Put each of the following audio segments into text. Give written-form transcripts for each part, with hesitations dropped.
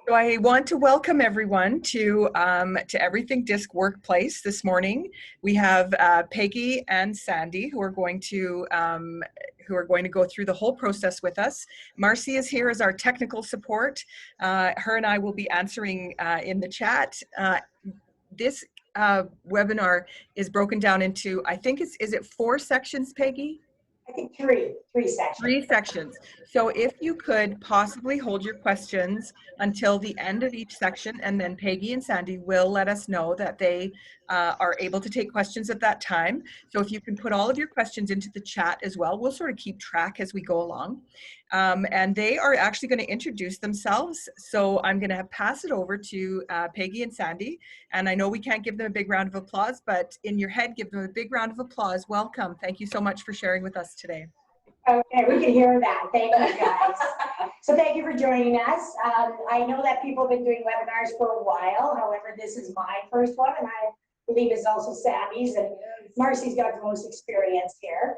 So I want to welcome everyone to Everything DiSC Workplace this morning. We have Peggy and Sandi who are going to go through the whole process with us. Marcie is here as our technical support. Her and I will be answering in the chat. This webinar is broken down into, I think is it 4 sections, Peggy? I think three sections. 3 sections. So if you could possibly hold your questions until the end of each section, and then Peggy and Sandi will let us know that they are able to take questions at that time. So if you can put all of your questions into the chat as well, we'll sort of keep track as we go along. And they are actually going to introduce themselves. So I'm going to pass it over to Peggy and Sandi. And I know we can't give them a big round of applause, but in your head, give them a big round of applause. Welcome. Thank you so much for sharing with us today. Okay, we can hear that. Thank you, guys. So thank you for joining us. I know that people have been doing webinars for a while. However, this is my first one, and I believe it's also Sandi's, and Marcie's got the most experience here.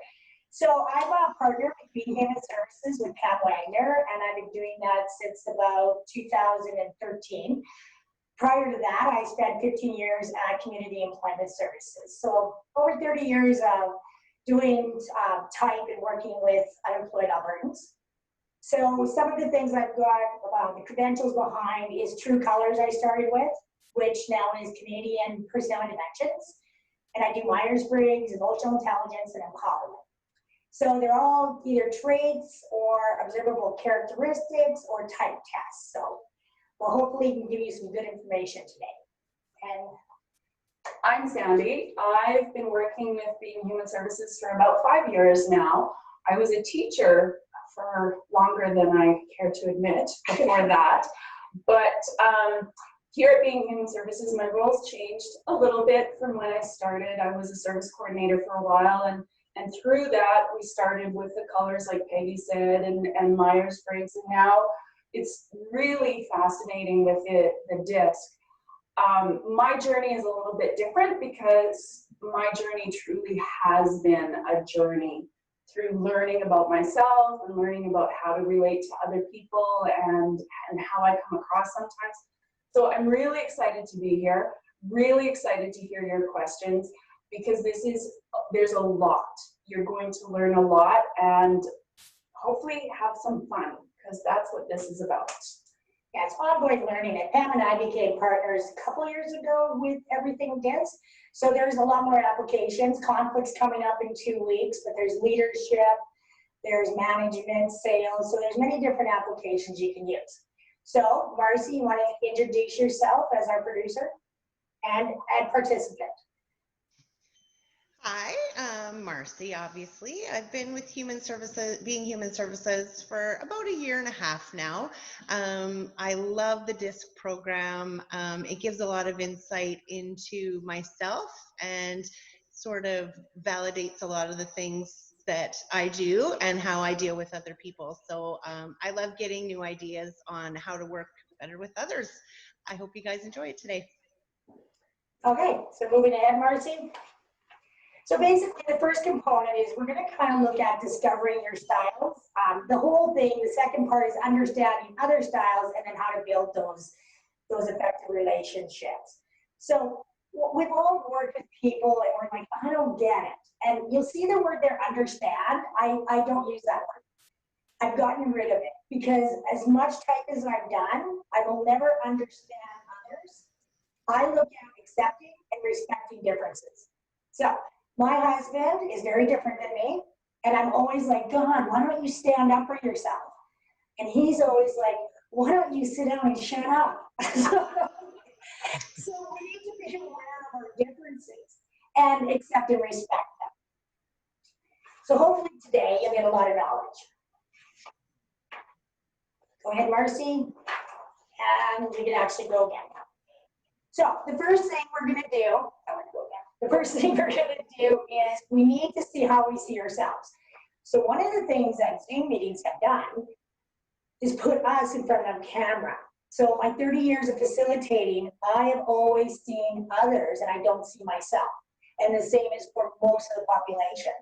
So I'm a partner between Human Services with Pam Wagner, and I've been doing that since about 2013. Prior to that, I spent 15 years at Community Employment Services. So over 30 years of doing type and working with unemployed Albertans. So some of the things I've got, the credentials behind is True Colors I started with, which now is Canadian Personality Dimensions. And I do Myers-Briggs, Emotional Intelligence, and Empowerment. So they're all either traits or observable characteristics or type tests. So well, hopefully we can give you some good information today. And I'm Sandi. I've been working with Being Human Services for about 5 years now. I was a teacher for longer than I care to admit before that. But here at Being Human Services, my roles changed a little bit from when I started. I was a service coordinator for a while, and through that, we started with the colors like Peggy said, and Myers-Briggs, and now it's really fascinating with the DiSC. My journey is a little bit different because my journey truly has been a journey through learning about myself and learning about how to relate to other people and how I come across sometimes. So I'm really excited to be here, really excited to hear your questions, because there's a lot. You're going to learn a lot and hopefully have some fun, because that's what this is about. Yeah, it's ongoing learning. And Pam and I became partners a couple years ago with Everything DiSC. So there's a lot more applications. Conflicts coming up in 2 weeks, but there's leadership, there's management, sales. So there's many different applications you can use. So Marcie, you want to introduce yourself as our producer and participant? Hi, I'm Marcie, obviously. I've been with Human Services, Being Human Services for about 1.5 years now. I love the DiSC program. It gives a lot of insight into myself and sort of validates a lot of the things that I do and how I deal with other people. So I love getting new ideas on how to work better with others. I hope you guys enjoy it today. Okay, so moving ahead, Marcie. So basically, the first component is we're going to kind of look at discovering your styles. The whole thing, the second part is understanding other styles and then how to build those effective relationships. So we've all worked with people and we're like, I don't get it. And you'll see the word there, understand. I don't use that word. I've gotten rid of it because as much type as I've done, I will never understand others. I look at accepting and respecting differences. So my husband is very different than me, and I'm always like, God, why don't you stand up for yourself? And he's always like, why don't you sit down and shut up? So we need to be aware of our differences and accept and respect them. So hopefully today you'll get a lot of knowledge. Go ahead, Marcie, and we can actually go again. So the first thing we're going to do, the first thing we're going to do is we need to see how we see ourselves. So one of the things that Zoom meetings have done is put us in front of camera. So my 30 years of facilitating, I have always seen others and I don't see myself. And the same is for most of the population.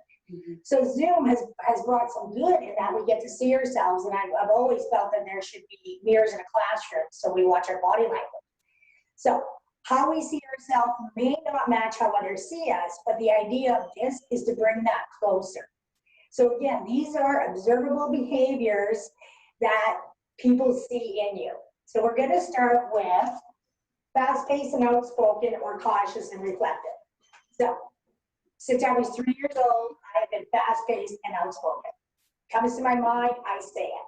So Zoom has brought some good in that we get to see ourselves, and I've always felt that there should be mirrors in a classroom, so we watch our body language. So how we see ourselves may not match how others see us, but the idea of this is to bring that closer. So again, these are observable behaviors that people see in you. So we're going to start with fast-paced and outspoken, or cautious and reflective. So since I was 3 years old, I have been fast-paced and outspoken. Comes to my mind, I say it.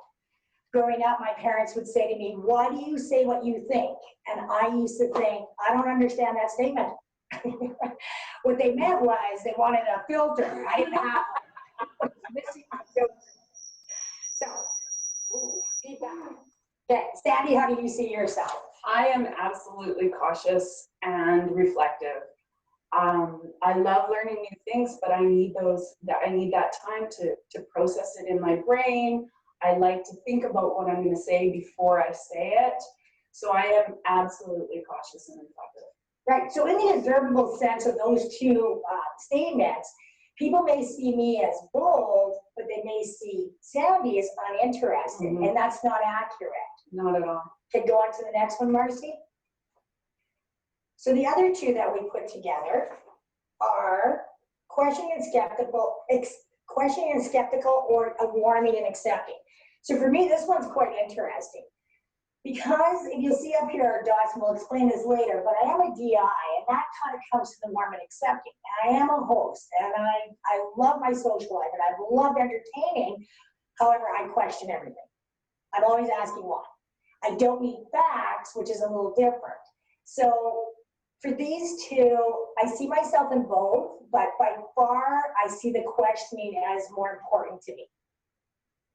Growing up, my parents would say to me, "Why do you say what you think?" And I used to think, I don't understand that statement. What they meant was they wanted a filter. I didn't have one. I was missing a filter. So, feedback. Okay, Sandy, how do you see yourself? I am absolutely cautious and reflective. I love learning new things, but I need that time to process it in my brain. I like to think about what I'm going to say before I say it. So I am absolutely cautious and reflective. Right, so in the observable sense of those two statements, people may see me as bold, but they may see Sandy as uninterested, and that's not accurate. Not at all. Okay, go on to the next one, Marcie. So the other two that we put together are questioning and skeptical, or warming and accepting. So for me, this one's quite interesting, because if you'll see up here our dots, and we'll explain this later, but I am a DI, and that kind of comes to the warm and accepting. And I am a host, and I love my social life, and I've loved entertaining. However, I question everything. I'm always asking why. I don't need facts, which is a little different. So for these two, I see myself in both, but by far, I see the questioning as more important to me.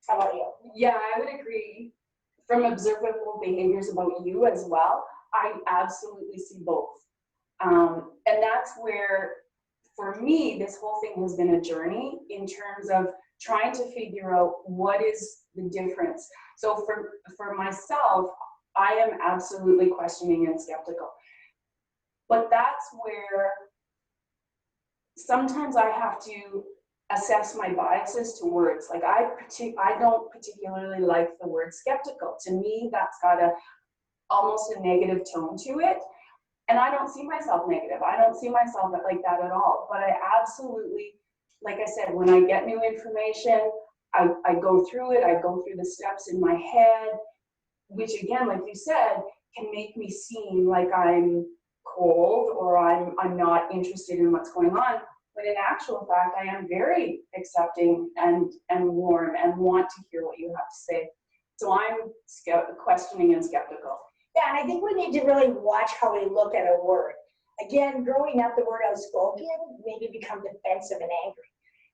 How about you? Yeah, I would agree. From observable behaviors about you as well, I absolutely see both. And that's where, for me, this whole thing has been a journey in terms of trying to figure out what is the difference. So for myself, I am absolutely questioning and skeptical. But that's where sometimes I have to assess my biases to words. Like I don't particularly like the word skeptical. To me, that's got almost a negative tone to it. And I don't see myself negative. I don't see myself like that at all. But I absolutely, like I said, when I get new information, I go through it. I go through the steps in my head, which again, like you said, can make me seem like I'm cold or I'm not interested in what's going on. But in actual fact, I am very accepting and warm and want to hear what you have to say. So I'm questioning and skeptical. Yeah, and I think we need to really watch how we look at a word. Again, growing up, the word outspoken made me become defensive and angry.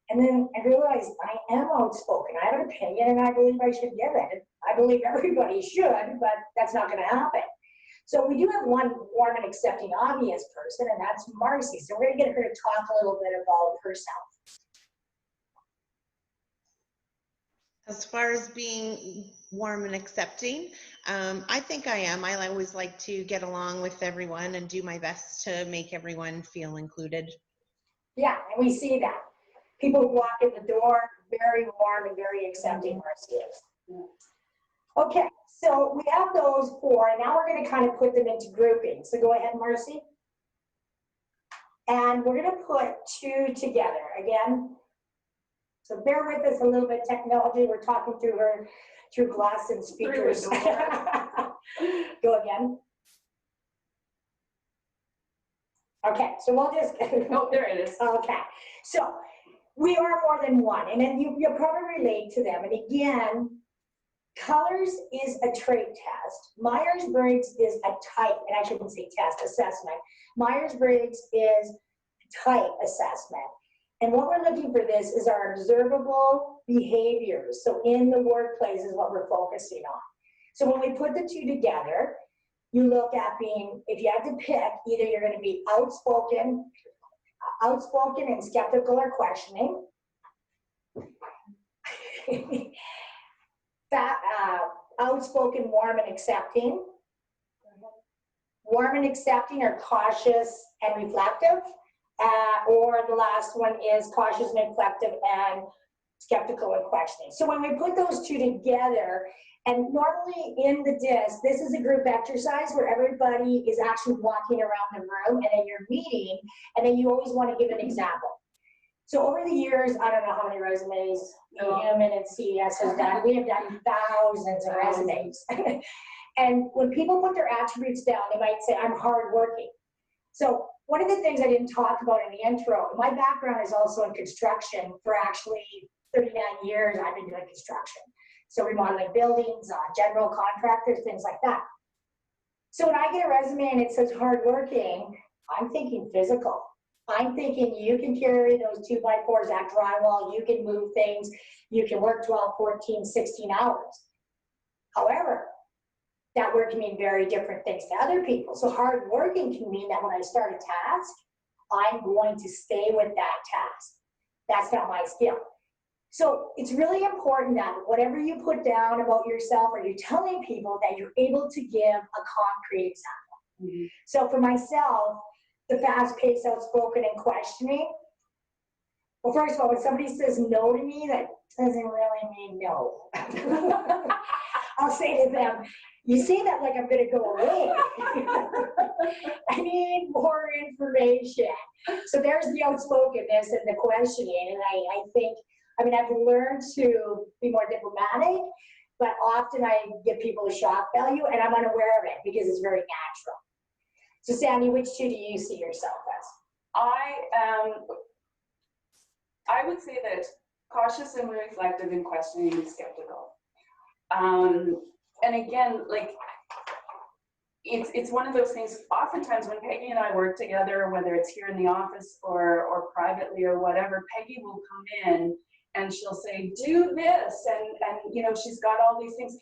And then I realized I am outspoken. I have an opinion and I believe I should give it. I believe everybody should, but that's not going to happen. So we do have one warm and accepting obvious person, and that's Marcie. So we're going to get her to talk a little bit about herself. As far as being warm and accepting, I think I am. I always like to get along with everyone and do my best to make everyone feel included. Yeah, and we see that. People who walk in the door, very warm and very accepting, Marcie is. Okay, so we have those four, and now we're going to kind of put them into groupings. So go ahead, Marcie. And we're going to put two together again. So bear with us a little bit, technology. We're talking through her, through glass and speakers. Go again. Okay, so we'll just. Oh, there it is. Okay, so we are more than one, and then you'll probably relate to them. And again, colors is a trait test. Myers-Briggs is a type, and I shouldn't say test, assessment. Myers-Briggs is type assessment. And what we're looking for this is our observable behaviors. So in the workplace is what we're focusing on. So when we put the two together, you look at being, if you had to pick, either you're going to be outspoken and skeptical or questioning. Outspoken, warm and accepting. Warm and accepting are cautious and reflective. Or the last one is cautious and reflective and skeptical and questioning. So when we put those two together, and normally in the DiSC, this is a group exercise where everybody is actually walking around the room and then you're meeting, and then you always want to give an example. So over the years, I don't know how many resumes Human and CES has done. We have done thousands of resumes. And when people put their attributes down, they might say, I'm hardworking. So one of the things I didn't talk about in the intro, my background is also in construction. For actually 39 years, I've been doing construction. So remodeling buildings, general contractors, things like that. So when I get a resume and it says hardworking, I'm thinking physical. I'm thinking you can carry those 2x4s, that drywall, you can move things, you can work 12, 14, 16 hours. However, that word can mean very different things to other people. So hardworking can mean that when I start a task, I'm going to stay with that task. That's not my skill. So it's really important that whatever you put down about yourself, or you're telling people, that you're able to give a concrete example. Mm-hmm. So for myself, the fast-paced, outspoken, and questioning. Well, first of all, when somebody says no to me, that doesn't really mean no. I'll say to them, you say that like I'm gonna go away. I need more information. So there's the outspokenness and the questioning. And I think, I mean, I've learned to be more diplomatic, but often I give people a shock value, and I'm unaware of it because it's very natural. So Sandi, which two do you see yourself as? I would say that cautious and reflective and questioning and skeptical. And again, like, it's one of those things, oftentimes when Peggy and I work together, whether it's here in the office or privately or whatever, Peggy will come in and she'll say, do this, and you know, she's got all these things,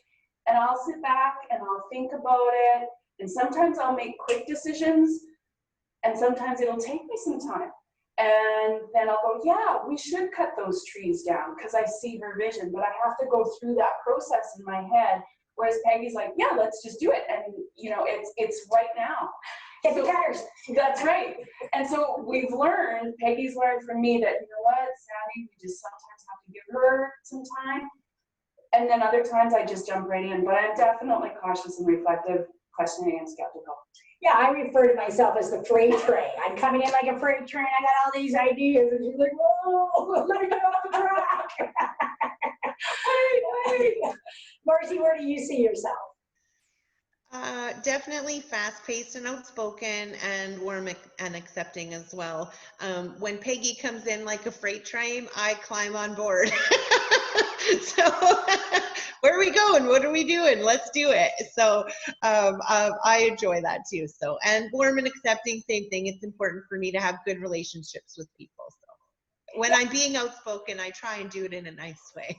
and I'll sit back and I'll think about it, and sometimes I'll make quick decisions, and sometimes it'll take me some time, and then I'll go, yeah, we should cut those trees down because I see her vision, but I have to go through that process in my head. Whereas Peggy's like, yeah, let's just do it, and you know, it's right now. Get the cutters. That's right. And so we've learned, Peggy's learned from me that, you know what, Sandi, we just sometimes have to give her some time, and then other times I just jump right in. But I'm definitely cautious and reflective, questioning and skeptical. Yeah, I refer to myself as the freight train. I'm coming in like a freight train. I got all these ideas, and she's like, whoa, let me get off the track. Wait. Marcie, where do you see yourself? Definitely fast-paced and outspoken, and warm and accepting as well. When Peggy comes in like a freight train, I climb on board. So where are we going? What are we doing? Let's do it. So I enjoy that too. So, and warm and accepting, same thing. It's important for me to have good relationships with people. So when I'm being outspoken, I try and do it in a nice way.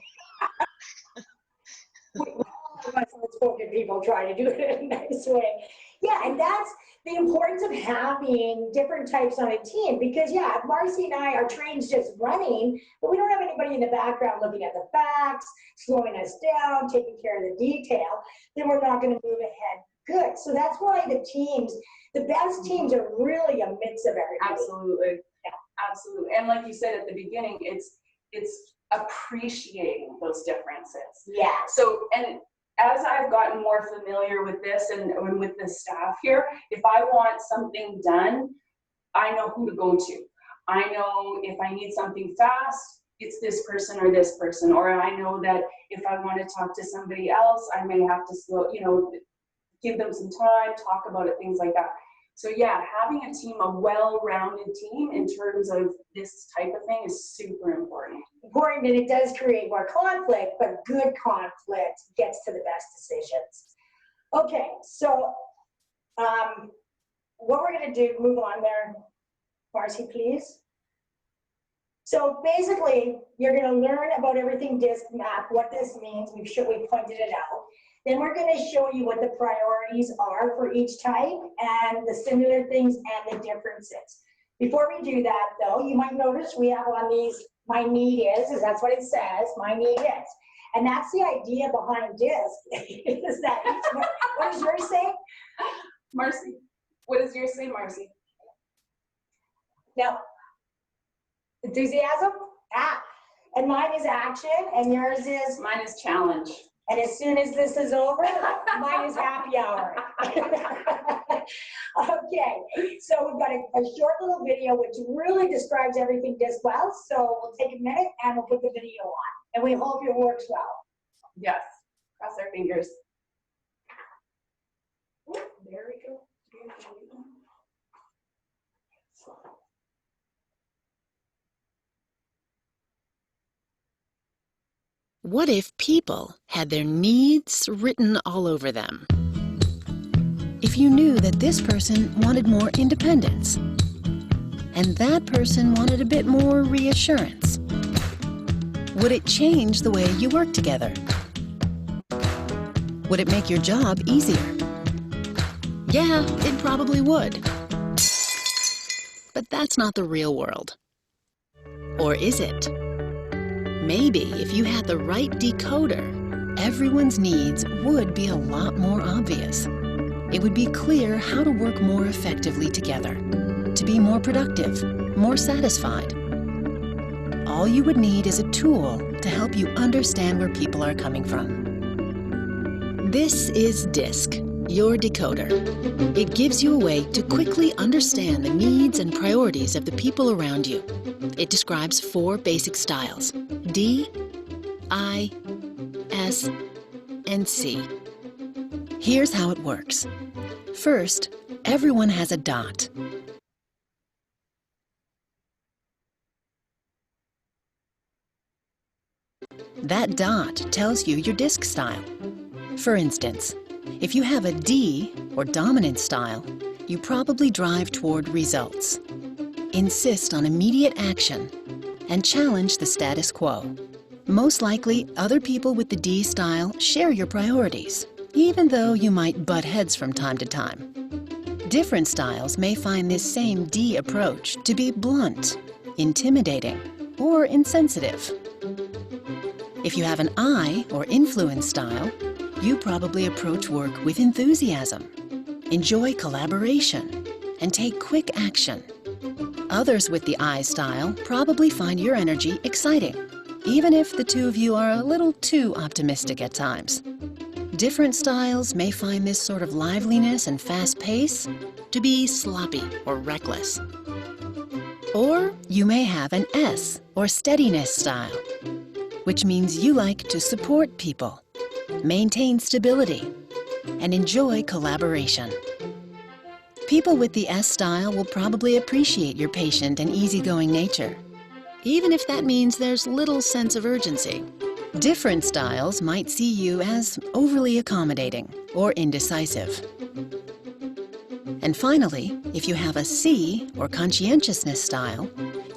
Outspoken people try to do it in a nice way. Yeah, and that's the importance of having different types on a team, because yeah, Marcie and I, our train's just running, but we don't have anybody in the background looking at the facts, slowing us down, taking care of the detail, then we're not going to move ahead good. So that's why the best teams are really a mix of everybody. Absolutely. Yeah. Absolutely. And like you said at the beginning, it's appreciating those differences. Yeah. So, and as I've gotten more familiar with this and with the staff here, if I want something done, I know who to go to. I know if I need something fast, it's this person or this person, or I know that if I want to talk to somebody else, I may have to give them some time, talk about it, things like that. So yeah, having a team, a well-rounded team in terms of this type of thing is super important. Important, and it does create more conflict, but good conflict gets to the best decisions. Okay, so what we're going to do, move on there. Marcie, please. So basically, you're going to learn about everything DiSC map, what this means. We pointed it out. Then we're going to show you what the priorities are for each type and the similar things and the differences. Before we do that, though, you might notice we have on these, my need is that's what it says, my need is. And that's the idea behind DiSC, is that what does yours say? Marcie, what does yours say, Marcie? No. Enthusiasm? Ah. And mine is action, and yours is? Mine is challenge. And as soon as this is over, mine is happy hour. Okay, so we've got a short little video which really describes everything DiSC well. So we'll take a minute and we'll put the video on. And we hope it works well. Yes. Cross our fingers. Ooh, there we go. What if people had their needs written all over them? If you knew that this person wanted more independence, and that person wanted a bit more reassurance, would it change the way you work together? Would it make your job easier? Yeah, it probably would. But that's not the real world. Or is it? Maybe if you had the right decoder, everyone's needs would be a lot more obvious. It would be clear how to work more effectively together, to be more productive, more satisfied. All you would need is a tool to help you understand where people are coming from. This is DiSC, your decoder. It gives you a way to quickly understand the needs and priorities of the people around you. It describes 4 basic styles: D, I, S, and C. Here's how it works. First, everyone has a dot. That dot tells you your DiSC style. For instance, if you have a D, or dominant style, you probably drive toward results, insist on immediate action, and challenge the status quo. Most likely, other people with the D style share your priorities, even though you might butt heads from time to time. Different styles may find this same D approach to be blunt, intimidating, or insensitive. If you have an I, or influence style, you probably approach work with enthusiasm, enjoy collaboration, and take quick action. Others with the I style probably find your energy exciting, even if the two of you are a little too optimistic at times. Different styles may find this sort of liveliness and fast pace to be sloppy or reckless. Or you may have an S, or steadiness style, which means you like to support people, maintain stability, and enjoy collaboration. People with the S style will probably appreciate your patient and easygoing nature, even if that means there's little sense of urgency. Different styles might see you as overly accommodating or indecisive. And finally, if you have a C, or conscientiousness style,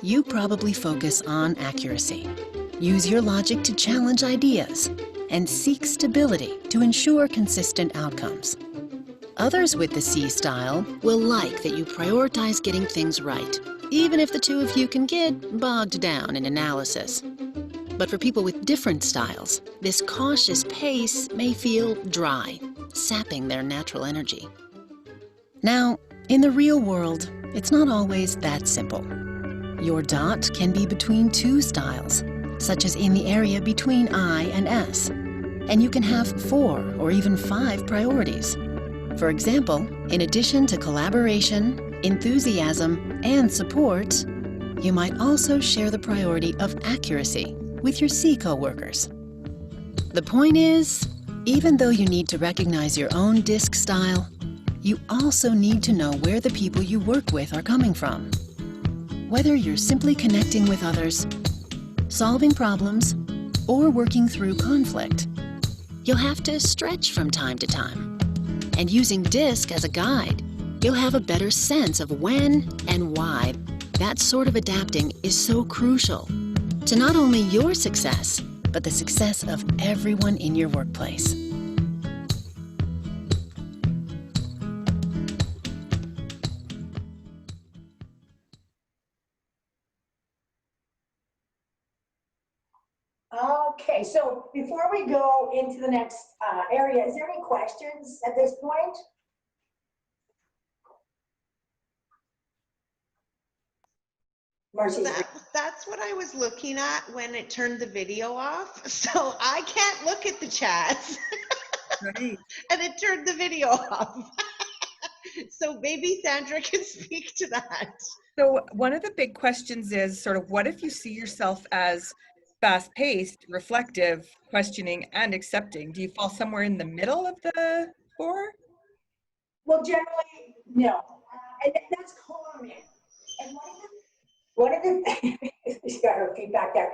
you probably focus on accuracy. Use your logic to challenge ideas and seek stability to ensure consistent outcomes. Others with the C style will like that you prioritize getting things right, even if the two of you can get bogged down in analysis. But for people with different styles, this cautious pace may feel dry, sapping their natural energy. Now, in the real world, it's not always that simple. Your dot can be between 2 styles, such as in the area between I and S, and you can have 4 or even 5 priorities. For example, in addition to collaboration, enthusiasm, and support, you might also share the priority of accuracy with your C coworkers. The point is, even though you need to recognize your own DiSC style, you also need to know where the people you work with are coming from. Whether you're simply connecting with others, solving problems, or working through conflict, you'll have to stretch from time to time. And using DiSC as a guide, you'll have a better sense of when and why that sort of adapting is so crucial to not only your success, but the success of everyone in your workplace. Okay, so before we go into the next area, is there any questions at this point? Marcie's. That's what I was looking at when it turned the video off. So I can't look at the chats. Right. And it turned the video off. So maybe Sandra can speak to that. So one of the big questions is sort of, what if you see yourself as fast-paced, reflective, questioning, and accepting? Do you fall somewhere in the middle of the four? Well, generally, no. And that's common. And one of the she's got her feet back there.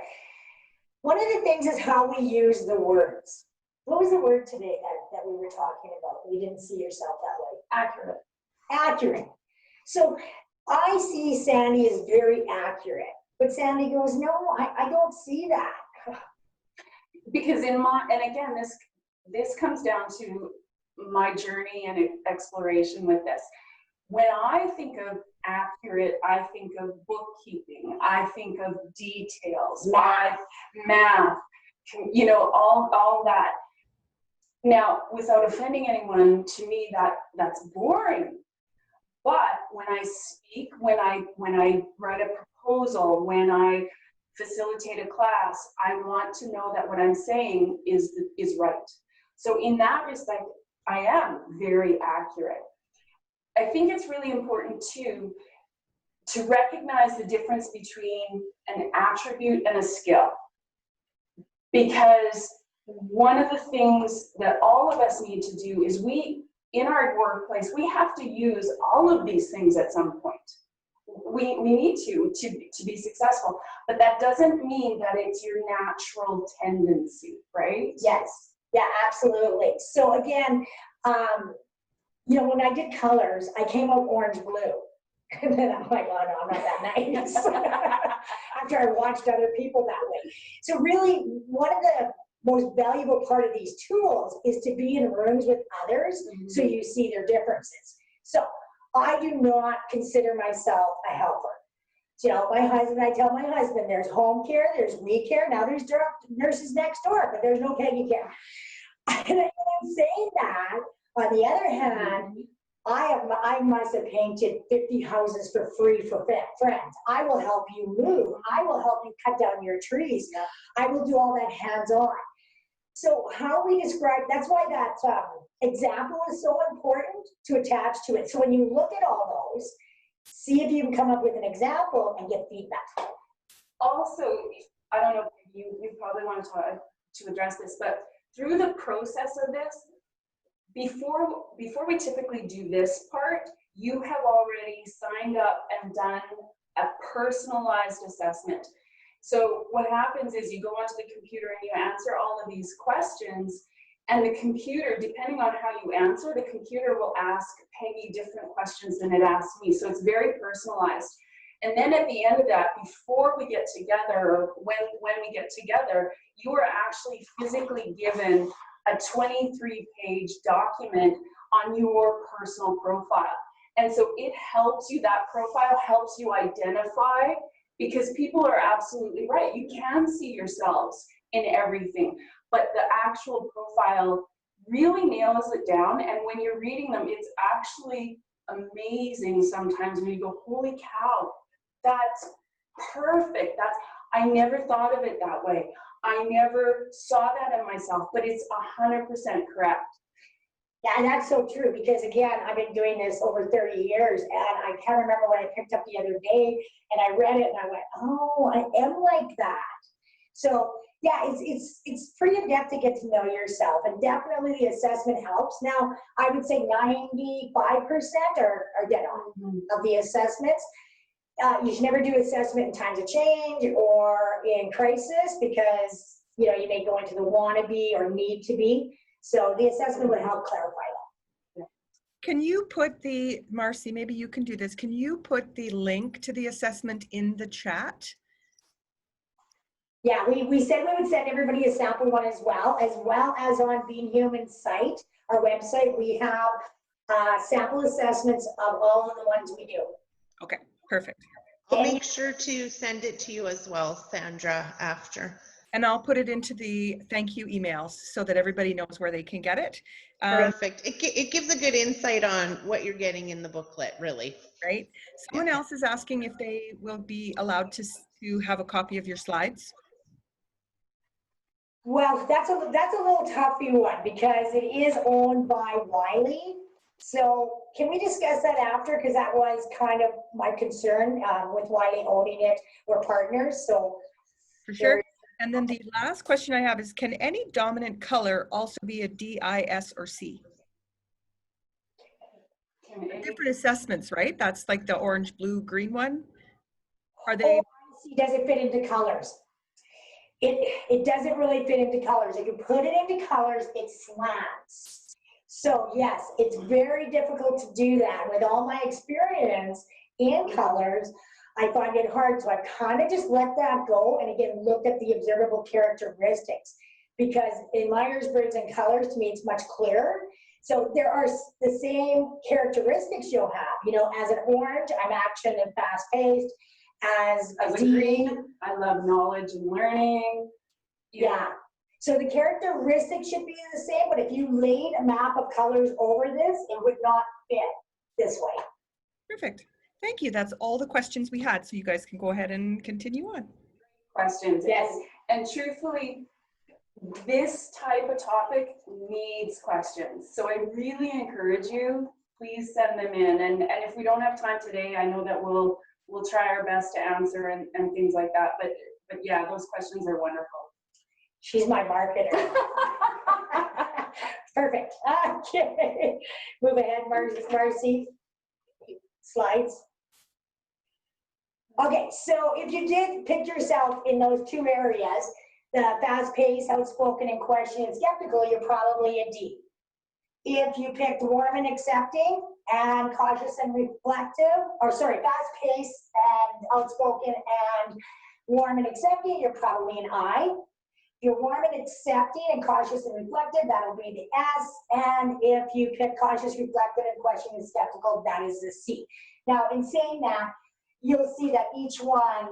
One of the things is how we use the words. What was the word today that we were talking about? You didn't see yourself that way. Accurate. Accurate. So I see Sandi as very accurate, but Sandi goes, no, I don't see that. Because and again, this comes down to my journey and exploration with this. When I think of accurate, I think of bookkeeping, I think of details, math, you know, all that. Now, without offending anyone, to me that's boring. But when I speak, when I write a proposal, when I facilitate a class, I want to know that what I'm saying is right. So in that respect, I am very accurate. I think it's really important too to recognize the difference between an attribute and a skill. Because one of the things that all of us need to do is in our workplace, we have to use all of these things at some point. We need to be successful, but that doesn't mean that it's your natural tendency, right? Yes, yeah, absolutely. So again, you know, when I did colors, I came out orange blue. And then I'm like, oh no, I'm not that nice. After I watched other people that way. So really, one of the most valuable part of these tools is to be in rooms with others, so you see their differences. So I do not consider myself a helper. You know, I tell my husband, there's home care, there's we care, now there's nurses next door, but there's no Peggy care. And I'm saying that, on the other hand, I must have painted 50 houses for free for friends. I will help you move. I will help you cut down your trees. I will do all that hands-on. So how we describe, that's why that example is so important to attach to it. So when you look at all those, see if you can come up with an example and get feedback. Also, I don't know if you probably want to address this, but through the process of this, before we typically do this part, you have already signed up and done a personalized assessment. So what happens is you go onto the computer and you answer all of these questions, and the computer, depending on how you answer, the computer will ask Peggy different questions than it asks me. So it's very personalized. And then at the end of that, before we get together, or when we get together, you are actually physically given a 23-page document on your personal profile. And so it helps you, that profile helps you identify, because people are absolutely right. You can see yourselves in everything, but the actual profile really nails it down. And when you're reading them, it's actually amazing sometimes when you go, holy cow, that's perfect. I never thought of it that way. I never saw that in myself, but it's 100% correct. Yeah, and that's so true, because again, I've been doing this over 30 years, and I can't remember when I picked up the other day and I read it and I went, oh, I am like that. So yeah, it's pretty in-depth to get to know yourself, and definitely the assessment helps. Now, I would say 95% are dead on of the assessments. You should never do assessment in times of change or in crisis, because you know you may go into the wannabe or need to be. So the assessment would help clarify that. Can you put Marcie, maybe you can do this. Can you put the link to the assessment in the chat? Yeah, we said we would send everybody a sample one as well as on Being Human's site, our website, we have sample assessments of all of the ones we do. Okay, perfect. I'll make sure to send it to you as well, Sandra, after. And I'll put it into the thank you emails so that everybody knows where they can get it. Perfect. It gives a good insight on what you're getting in the booklet, really. Right. Someone else is asking if they will be allowed to have a copy of your slides. Well, that's a little toughy one because it is owned by Wiley. So can we discuss that after? Because that was kind of my concern with Wiley owning it. We're partners, so. For sure. And then the last question I have is, can any dominant color also be a D, I, S, or C? Different assessments, right? That's like the orange, blue, green one. Are they? Does it fit into colors? It doesn't really fit into colors. If you put it into colors, it slants. So yes, it's very difficult to do that. With all my experience in colors, I find it hard. So I kind of just let that go and again, look at the observable characteristics because in Myers-Briggs and colors, to me, it's much clearer. So there are the same characteristics you'll have, you know, as an orange, I'm action and fast paced. As a green, I love knowledge and learning. Yeah. So the characteristics should be the same, but if you laid a map of colors over this, it would not fit this way. Perfect. Thank you. That's all the questions we had. So you guys can go ahead and continue on. Questions. Yes. And truthfully, this type of topic needs questions. So I really encourage you, please send them in. And if we don't have time today, I know that we'll try our best to answer and things like that. But yeah, those questions are wonderful. She's my marketer. Perfect. Okay. Move ahead, Marcie. Slides. Okay, so if you did pick yourself in those two areas, the fast-paced, outspoken, and questioning and skeptical, you're probably a D. If you picked warm and accepting and cautious and reflective, or sorry, fast-paced and outspoken and warm and accepting, you're probably an I. If you're warm and accepting and cautious and reflective, that'll be the S. And if you pick cautious, reflective, and questioning and skeptical, that is the C. Now, in saying that, you'll see that each one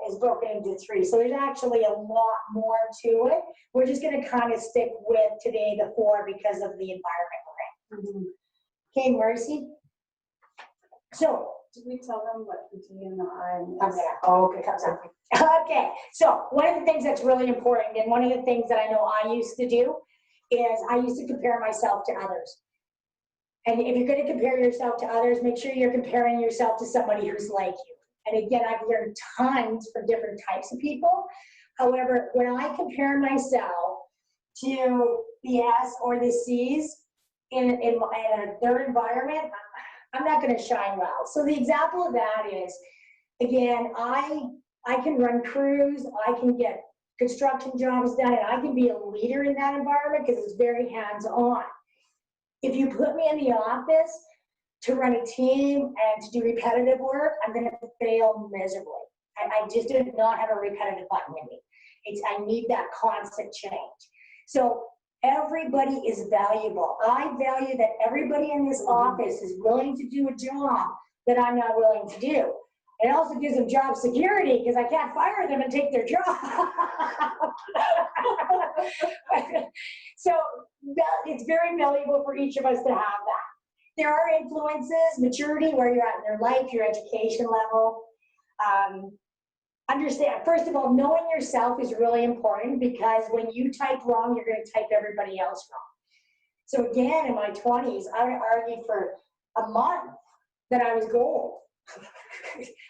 is broken into 3. So there's actually a lot more to it. We're just going to kind of stick with today the 4 because of the environment we're in. Mm-hmm. Okay, Marcie. So, did we tell them what the D and the I is? I'm there. Oh, okay. Okay, so one of the things that's really important, and one of the things that I know I used to do, is I used to compare myself to others. And if you're going to compare yourself to others, make sure you're comparing yourself to somebody who's like you. And again, I've learned tons from different types of people. However, when I compare myself to the S or the C's in their environment, I'm not going to shine well. So the example of that is, again, I can run crews, I can get construction jobs done, and I can be a leader in that environment because it's very hands-on. If you put me in the office to run a team and to do repetitive work, I'm going to fail miserably. I just do not have a repetitive button in me. I need that constant change. So everybody is valuable. I value that everybody in this office is willing to do a job that I'm not willing to do. It also gives them job security because I can't fire them and take their job. So it's very valuable for each of us to have that. There are influences, maturity, where you're at in your life, your education level. Understand, first of all, knowing yourself is really important because when you type wrong, you're going to type everybody else wrong. So again, in my 20s, I argued for a month that I was gold.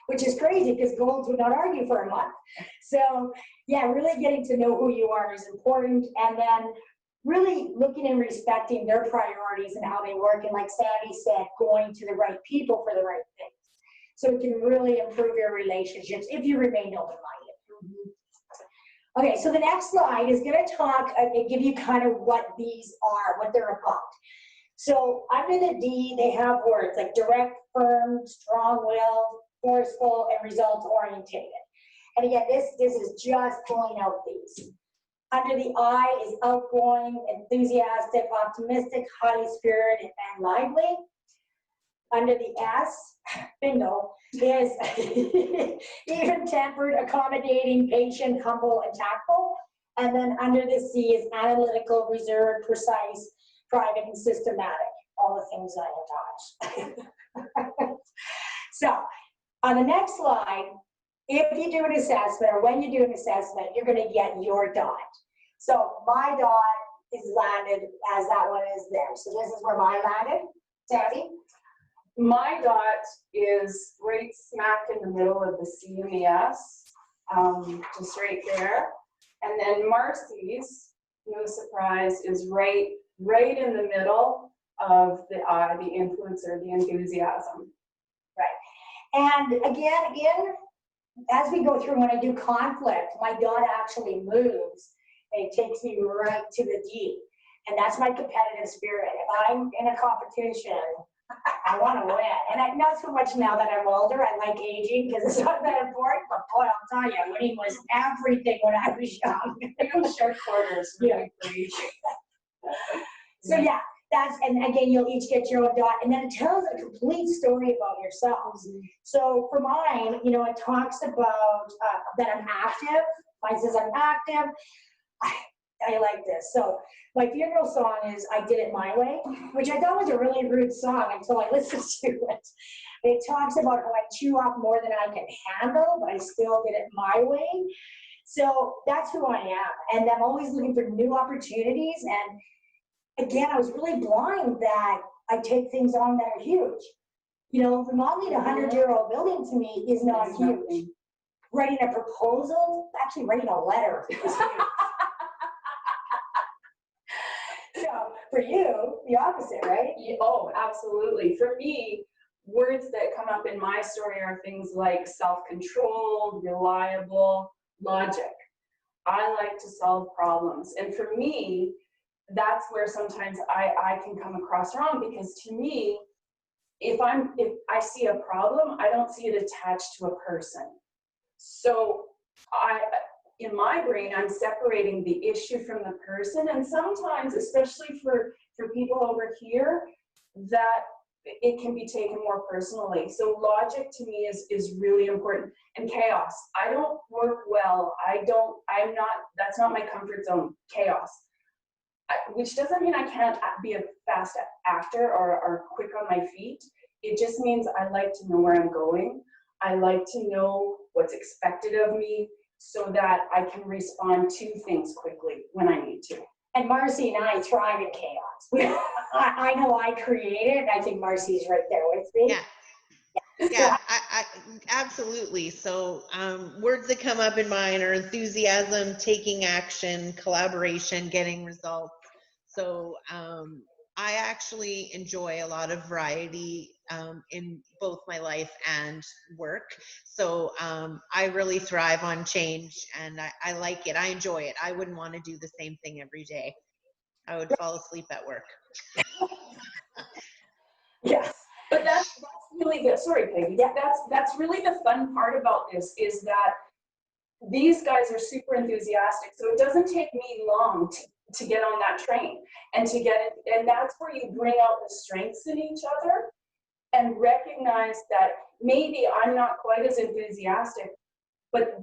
Which is crazy because golds would not argue for a month. So yeah, really getting to know who you are is important, and then really looking and respecting their priorities and how they work, and like Sandi said, going to the right people for the right things. So it can really improve your relationships if you remain open-minded. Okay, so the next slide is going to talk and give you kind of what these are, what they're about. So under the D, they have words like direct, firm, strong-willed, forceful, and results-orientated. And again, this is just pulling out these. Under the I is outgoing, enthusiastic, optimistic, highly spirited, and lively. Under the S, bingo, is even-tempered, accommodating, patient, humble, and tactful. And then under the C is analytical, reserved, precise, private, and systematic. All the things I have taught. So on the next slide, if you do an assessment or when you do an assessment, you're going to get your dot. So my dot is landed as that one is there. So this is where mine landed. Sandy? My dot is right smack in the middle of the C and the S, just right there. And then Marcie's, no surprise, is right in the middle of the I, the influence or the enthusiasm. Right. And again, as we go through, when I do conflict, my dot actually moves. And it takes me right to the D. And that's my competitive spirit. If I'm in a competition, I want to win. And not so much now that I'm older. I like aging because it's not that important. But boy, I'll tell you, winning was everything when I was young. Those short quarters. Yeah. So yeah, and again, you'll each get your own dot. And then it tells a complete story about yourselves. So for mine, you know, it talks about that I'm active. Mine says I'm active. I like this. So my funeral song is I Did It My Way, which I thought was a really rude song until I listened to it. It talks about how I chew off more than I can handle, but I still did it my way. So that's who I am. And I'm always looking for new opportunities. And again, I was really blind that I take things on that are huge. You know, remodeling a 100-year-old building to me is not huge. Writing a proposal, actually writing a letter is huge. So for you, the opposite, right? Oh, absolutely. For me, words that come up in my story are things like self-controlled, reliable, logic. I like to solve problems. And for me, that's where sometimes I can come across wrong, because to me, if I see a problem, I don't see it attached to a person. So in my brain, I'm separating the issue from the person. And sometimes, especially for people over here, that it can be taken more personally. So logic to me is really important. And chaos. I don't work well. That's not my comfort zone, chaos. Which doesn't mean I can't be a fast actor or quick on my feet. It just means I like to know where I'm going. I like to know what's expected of me so that I can respond to things quickly when I need to. And Marcie and I thrive in chaos. I know I create it. I think Marcie's right there with me. Yeah, I absolutely. So words that come up in mine are enthusiasm, taking action, collaboration, getting results. So I actually enjoy a lot of variety in both my life and work. So I really thrive on change, and I like it. I enjoy it. I wouldn't want to do the same thing every day. I would fall asleep at work. Yes. But that's really good. Sorry, Peggy. Yeah, that's really the fun part about this, is that these guys are super enthusiastic. So it doesn't take me long to get on that train and to get it. And that's where you bring out the strengths in each other and recognize that maybe I'm not quite as enthusiastic, but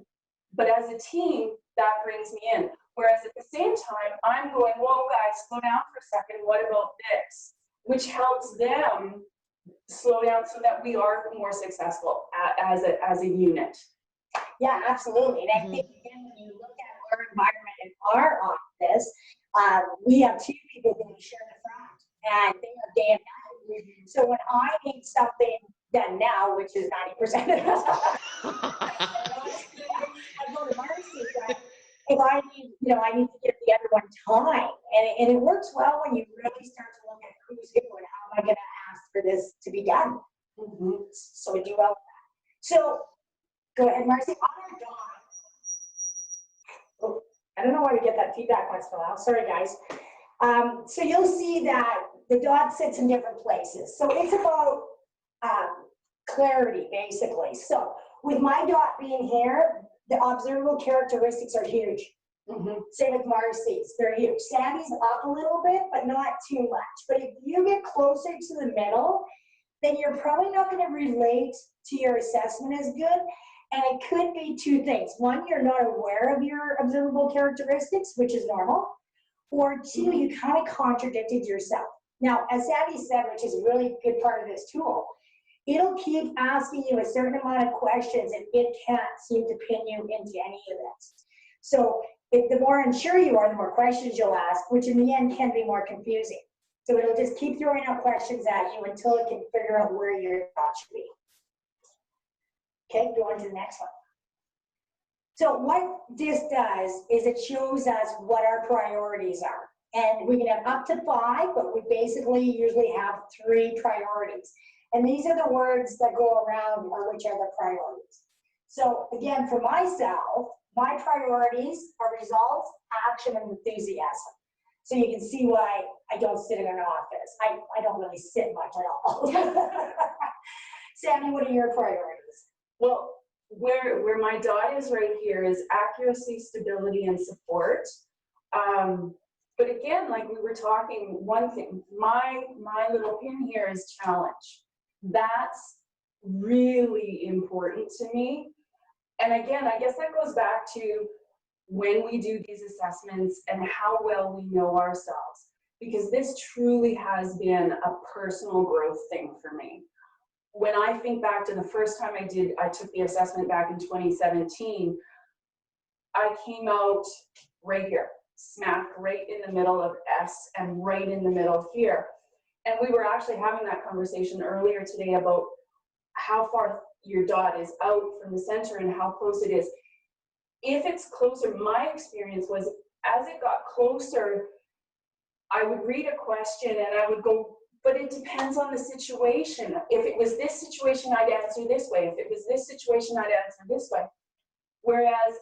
as a team, that brings me in. Whereas at the same time, I'm going, whoa, guys, slow down for a second. What about this? Which helps them slow down so that we are more successful as a unit. Yeah, absolutely. And I think again, when you look at our environment in our office, we have two people who share the front, and they are day and night. So when I need something done now, which is 90% of the time, I go to Marcie. If I need, I need to give the other one time, and it works well when you really start to look at who's who and how am I going to ask for this to be done. So we do well with that. So go ahead, Marcie. On our dot. Oh, I don't know why we get that feedback once in a while. Sorry, guys. So you'll see that the dot sits in different places. So it's about clarity, basically. So with my dot being here, the observable characteristics are huge. Same with Marcie's, they're huge. Sandy's up a little bit, but not too much. But if you get closer to the middle, then you're probably not going to relate to your assessment as good. And it could be two things. One, you're not aware of your observable characteristics, which is normal. Or two, you kind of contradicted yourself. Now, as Sandi said, which is a really good part of this tool, it'll keep asking you a certain amount of questions and it can't seem to pin you into any of it. So the more unsure you are, the more questions you'll ask, which in the end can be more confusing. So it'll just keep throwing out questions at you until it can figure out where your thoughts should be. Okay, go on to the next one. So what DiSC does is it shows us what our priorities are. And we can have up to 5, but we basically usually have 3 priorities. And these are the words that go around or which are the priorities. So again, for myself, my priorities are results, action, and enthusiasm. So you can see why I don't sit in an office. I don't really sit much at all. Sandi, what are your priorities? Well, where my dot is right here is accuracy, stability, and support. But again, like we were talking, one thing, my little pin here is challenge. That's really important to me. And again, I guess that goes back to when we do these assessments and how well we know ourselves, because this truly has been a personal growth thing for me. When I think back to the first time I took the assessment back in 2017, I came out right here, smack right in the middle of S and right in the middle here. And we were actually having that conversation earlier today about how far your dot is out from the center and how close it is. If it's closer, my experience was as it got closer, I would read a question and I would go, but it depends on the situation. If it was this situation, I'd answer this way. If it was this situation, I'd answer this way. Whereas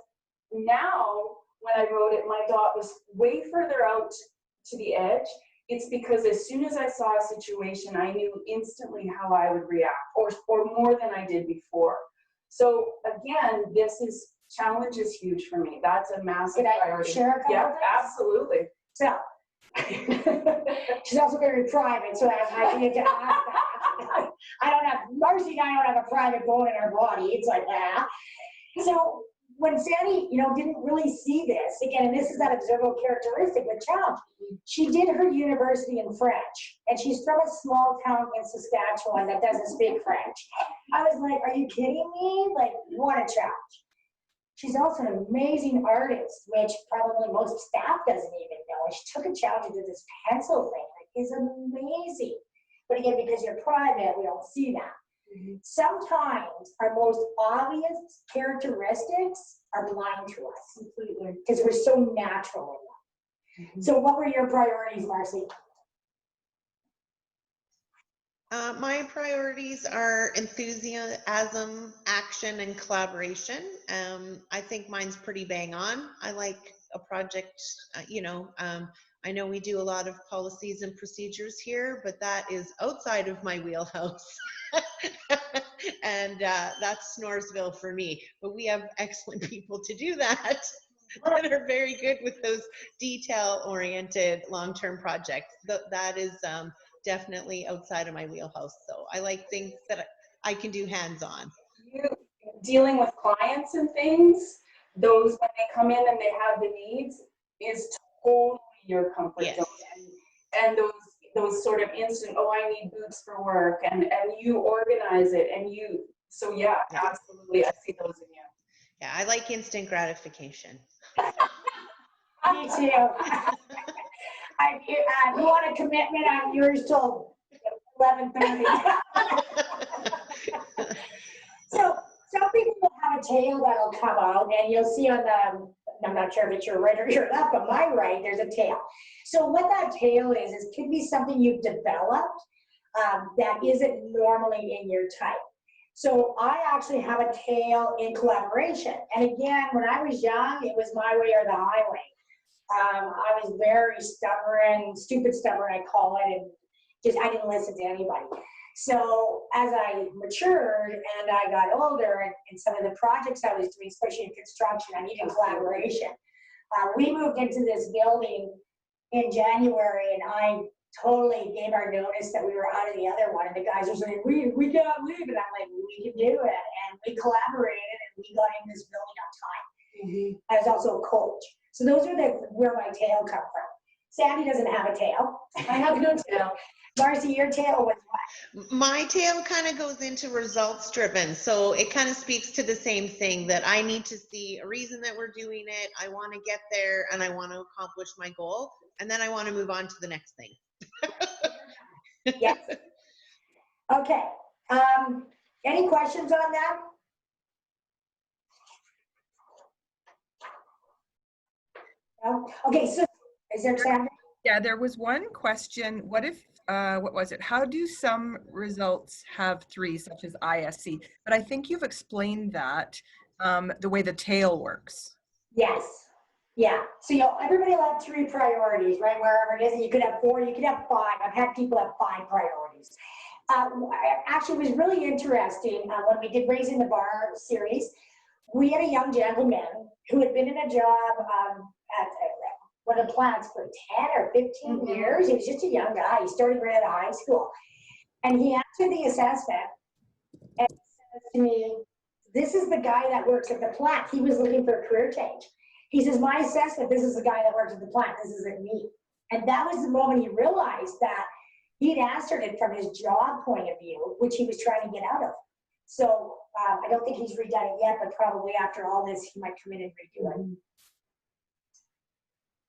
now, when I wrote it, my dot was way further out to the edge. It's because as soon as I saw a situation, I knew instantly how I would react, or more than I did before. So again, challenge is huge for me. That's a massive priority. Share a couple Yeah, things? absolutely. So, she's also very private, so I need to ask that. Marcie and I don't have a private bone in our body. It's like that. So when Sandi, didn't really see this, again, and this is that observable characteristic, the challenge, she did her university in French, and she's from a small town in Saskatchewan that doesn't speak French. I was like, are you kidding me? Like, what a challenge. She's also an amazing artist, which probably most staff doesn't even know. And she took a challenge and did this pencil thing. Like, it's amazing. But again, because you're private, we don't see that. Mm-hmm. Sometimes our most obvious characteristics are blind to us completely because we're so natural in them. Mm-hmm. So what were your priorities, Marcie? My priorities are enthusiasm, action, and collaboration. I think mine's pretty bang on. I like a project, I know we do a lot of policies and procedures here, but that is outside of my wheelhouse. And that's Snoresville for me. But we have excellent people to do that that are very good with those detail-oriented long-term projects. That is definitely outside of my wheelhouse. So I like things that I can do hands-on. Dealing with clients and things, those when they come in and they have the needs is totally your comfort zone. And those sort of instant, I need boots for work, and you organize it, and so yeah, absolutely, I see those in you. Yeah, I like instant gratification. Me too. You want a commitment? I'm yours till 11:30. So some people will have a tail that'll come out, and you'll see on I'm not sure if it's your right or your left, but my right, there's a tail. So what that tail is could be something you've developed that isn't normally in your type. So I actually have a tail in collaboration. And again, when I was young, it was my way or the highway. I was very stubborn, stupid stubborn, I call it, and I didn't listen to anybody. So as I matured and I got older, and some of the projects I was doing, especially in construction, I needed collaboration. We moved into this building in January, and I totally gave our notice that we were out of the other one, and the guys were saying, we can't leave, and I'm like, we can do it, and we collaborated, and we got in this building on time. I was also a coach. So those are where my tail come from. Sandy doesn't have a tail. I have no tail. Marcie, your tail was what? My tail kind of goes into results driven. So it kind of speaks to the same thing, that I need to see a reason that we're doing it. I want to get there and I want to accomplish my goal. And then I want to move on to the next thing. Yes. Okay. Any questions on that? No? Okay, so is there Sandy? Yeah, there was one question. What if, what was it? How do some results have three, such as ISC? But I think you've explained that, the way the tail works. Yes. Yeah. So, everybody will have three priorities, right? Wherever it is. You could have four, you could have five. I've had people have five priorities. Actually, it was really interesting when we did Raising the Bar series. We had a young gentleman who had been in a job at one of the plants for 10 or 15 years. He was just a young guy. He started right out of high school. And he answered the assessment and says to me, this is the guy that works at the plant. He was looking for a career change. He says, my assessment, this is the guy that works at the plant. This isn't me. And that was the moment he realized that he'd answered it from his job point of view, which he was trying to get out of. So I don't think he's redone it yet, but probably after all this, he might come in and redo it.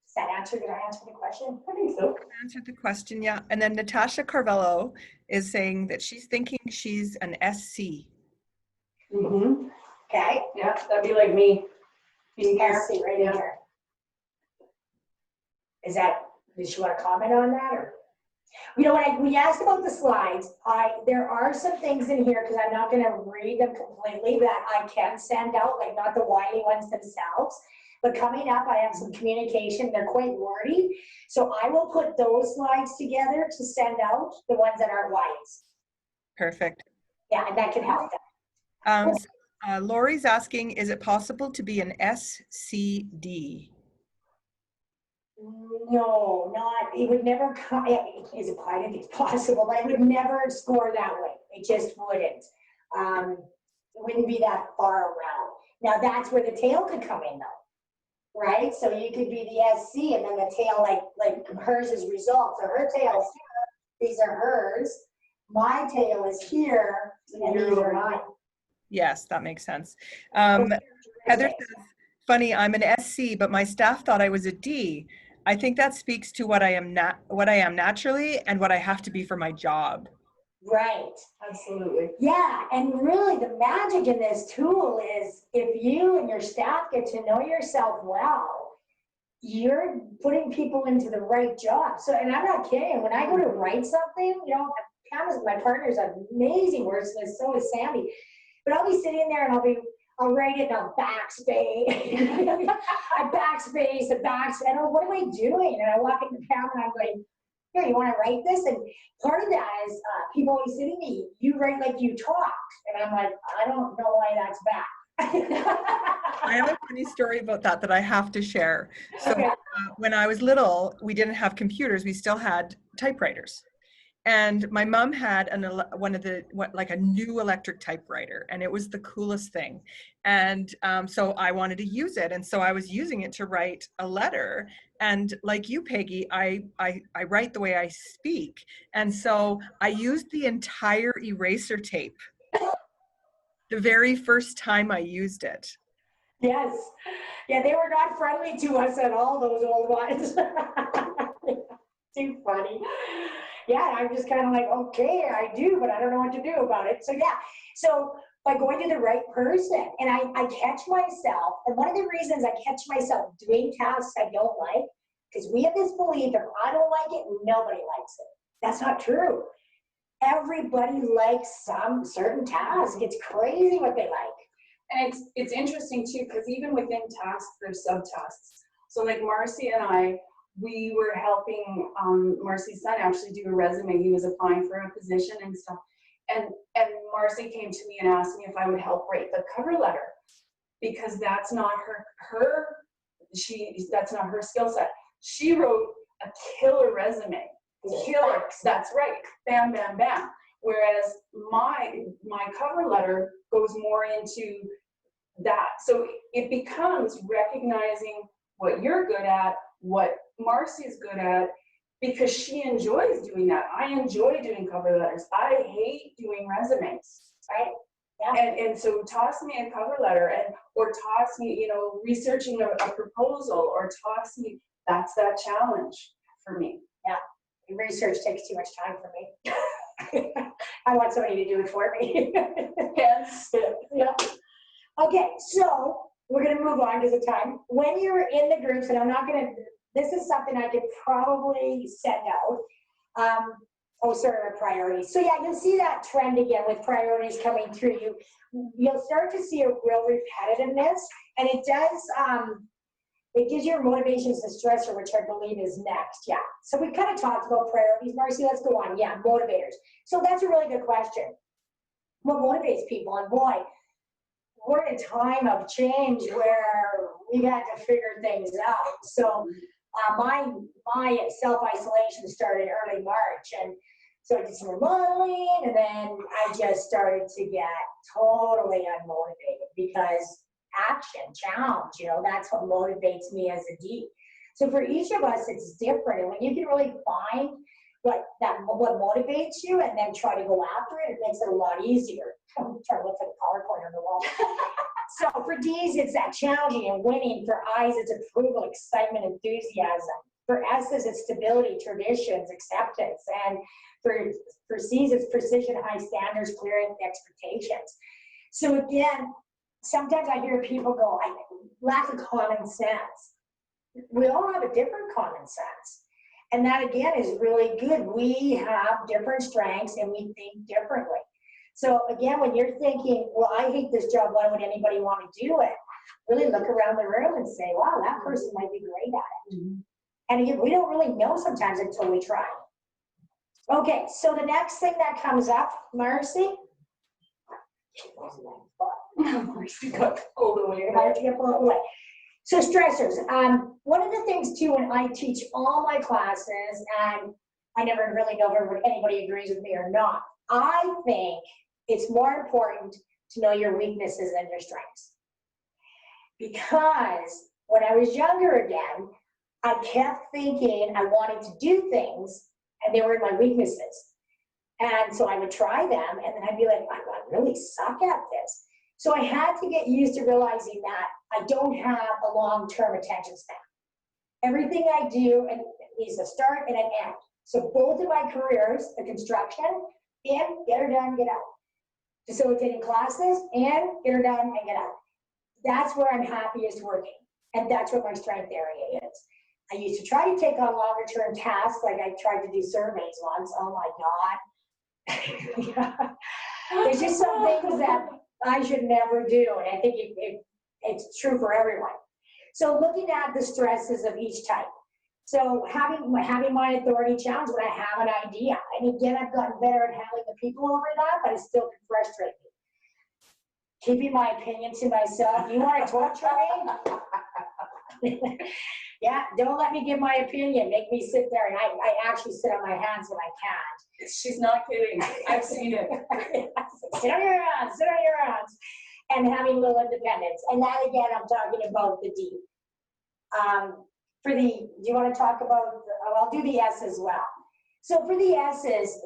Does that answer? Did I answer the question? I think so. Answered the question, yeah. And then Natasha Carvello is saying that she's thinking she's an SC. Okay. Yeah, that'd be like me. Being here. SC right in here. Is that, does she want to comment on that, or? You know, when we asked about the slides, there are some things in here, because I'm not going to read them completely, that I can send out, like not the whiny ones themselves. But coming up, I have some communication. They're quite wordy. So I will put those slides together to send out, the ones that aren't whites. Perfect. Yeah, and that can help them. Lori's asking, is it possible to be an SCD? No, it would never come. Is it quite? I think it's possible, but it would never score that way. It just wouldn't. It wouldn't be that far around. Now that's where the tail could come in, though, right? So you could be the SC, and then the tail, like hers is results. So her tail is here. These are hers. My tail is here, and these are mine. Yes, that makes sense. Heather says, funny, I'm an SC, but my staff thought I was a D. I think that speaks to what I am naturally and what I have to be for my job. Right. Absolutely. Yeah, and really the magic in this tool is if you and your staff get to know yourself well, you're putting people into the right job. So, and I'm not kidding, when I go to write something, Pam is my partner, is an amazing wordsmith, so is Sandy. But I'll be sitting there and I'll write it and I'll backspace. I backspace and and what am I doing? And I walk into Pam and I'm going, here, you want to write this? And part of that is people always say to me, you write like you talk. And I'm like, I don't know why that's bad. I have a funny story about that I have to share. So Okay. When I was little, we didn't have computers. We still had typewriters. And my mom had a new electric typewriter, and it was the coolest thing. And so I wanted to use it. And so I was using it to write a letter. And like you, Peggy, I write the way I speak. And so I used the entire eraser tape the very first time I used it. Yes. Yeah, they were not friendly to us at all, those old ones. Too funny. Yeah, I'm just kind of like, okay, I do, but I don't know what to do about it. So yeah, so by going to the right person, and I catch myself, and one of the reasons I catch myself doing tasks I don't like, because we have this belief if I don't like it, nobody likes it. That's not true. Everybody likes some certain task. It's crazy what they like. And it's interesting too, because even within tasks, there's subtasks. So like Marcie and I, we were helping Marcie's son actually do a resume. He was applying for a position and stuff. And Marcie came to me and asked me if I would help write the cover letter, because that's not that's not her skill set. She wrote a killer resume. Killer, that's right. Bam, bam, bam. Whereas my cover letter goes more into that. So it becomes recognizing what you're good at, what Marcie's good at, because she enjoys doing that. I enjoy doing cover letters. I hate doing resumes, right? Yeah. And so toss me a cover letter, or toss me, you know, researching a proposal, or toss me, that's that challenge for me. Yeah, research takes too much time for me. I want somebody to do it for me. Yes. Yeah. Okay, so we're gonna move on because of time. When you're in the groups, and I'm not gonna, this is something I could probably send out. Oh, sorry, priorities. So yeah, you'll see that trend again with priorities coming through you. You'll start to see a real repetitiveness, and it does, it gives your motivations and stressor, which I believe is next, yeah. So we kind of talked about priorities. Marcie, let's go on. Yeah, motivators. So that's a really good question. What motivates people? And boy, we're in a time of change where we've had to figure things out. So my self-isolation started early March, and so I did some remodeling, and then I just started to get totally unmotivated because action, challenge, you know, that's what motivates me as a D. So for each of us, it's different, and when you can really find what motivates you and then try to go after it, it makes it a lot easier. I'm trying to look for the PowerPoint on the wall. So for D's, it's that challenging and winning. For I's, it's approval, excitement, enthusiasm. For S's, it's stability, traditions, acceptance. And for C's, it's precision, high standards, clearing expectations. So again, sometimes I hear people go, lack of common sense. We all have a different common sense. And that again is really good. We have different strengths and we think differently. So again, when you're thinking, well, I hate this job, why would anybody want to do it? Really look around the room and say, wow, that person might be great at it. Mm-hmm. And again, we don't really know sometimes until we try. Okay, so the next thing that comes up, Marcie. Marcie got pulled away. Hard to get pulled away. So stressors. One of the things too, when I teach all my classes, and I never really know if anybody agrees with me or not, I think it's more important to know your weaknesses than your strengths. Because when I was younger again, I kept thinking I wanted to do things and they were my weaknesses. And so I would try them and then I'd be like, I really suck at this. So I had to get used to realizing that I don't have a long-term attention span. Everything I do needs a start and an end. So both of my careers, the construction, and get her done, get out. Facilitating classes, and get her done and get out. That's where I'm happiest working. And that's what my strength area is. I used to try to take on longer term tasks, like I tried to do surveys once. Oh my God. There's just some things that I should never do. And I think it's true for everyone. So looking at the stresses of each type. So having my authority challenge when I have an idea. And again, I've gotten better at handling the people over that, but it still can frustrate me. Keeping my opinion to myself. You want to torture me? Yeah, don't let me give my opinion. Make me sit there, and I actually sit on my hands when I can't. She's not kidding. I've seen it. Sit on your hands, sit on your hands. And having a little independence. And that again, I'm talking about the D. Do you want to talk about, I'll do the S as well. So for the S's,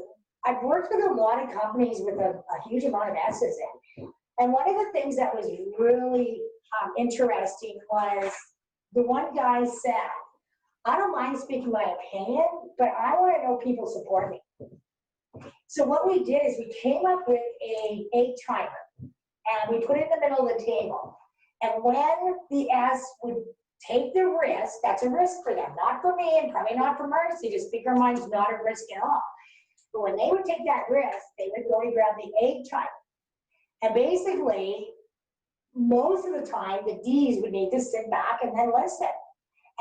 I've worked with a lot of companies with a huge amount of S's in. And one of the things that was really interesting was the one guy said, I don't mind speaking my opinion, but I want to know people support me. So what we did is we came up with a 8 timer and we put it in the middle of the table. And when the S would take the risk, that's a risk for them, not for me and probably not for Marcie. To speak our minds, not a risk at all. But when they would take that risk, they would go and grab the 8 timer. And basically, most of the time, the D's would need to sit back and then listen.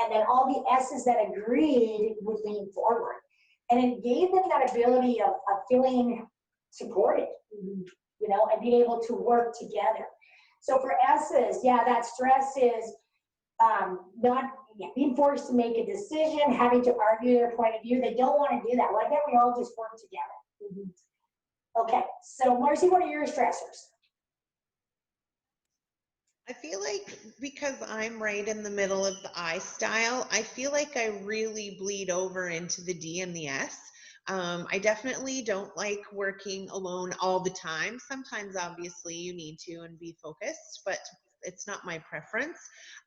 And then all the S's that agreed would lean forward. And it gave them that ability of feeling supported, you know, and being able to work together. So for S's, yeah, that stress is not being forced to make a decision, having to argue their point of view. They don't want to do that. Why can't we all just work together? Okay, so Marcie, what are your stressors? feel like because I'm right in the middle of the I style, I feel like I really bleed over into the D and the S. I definitely don't like working alone all the time. Sometimes, obviously, you need to and be focused, but it's not my preference.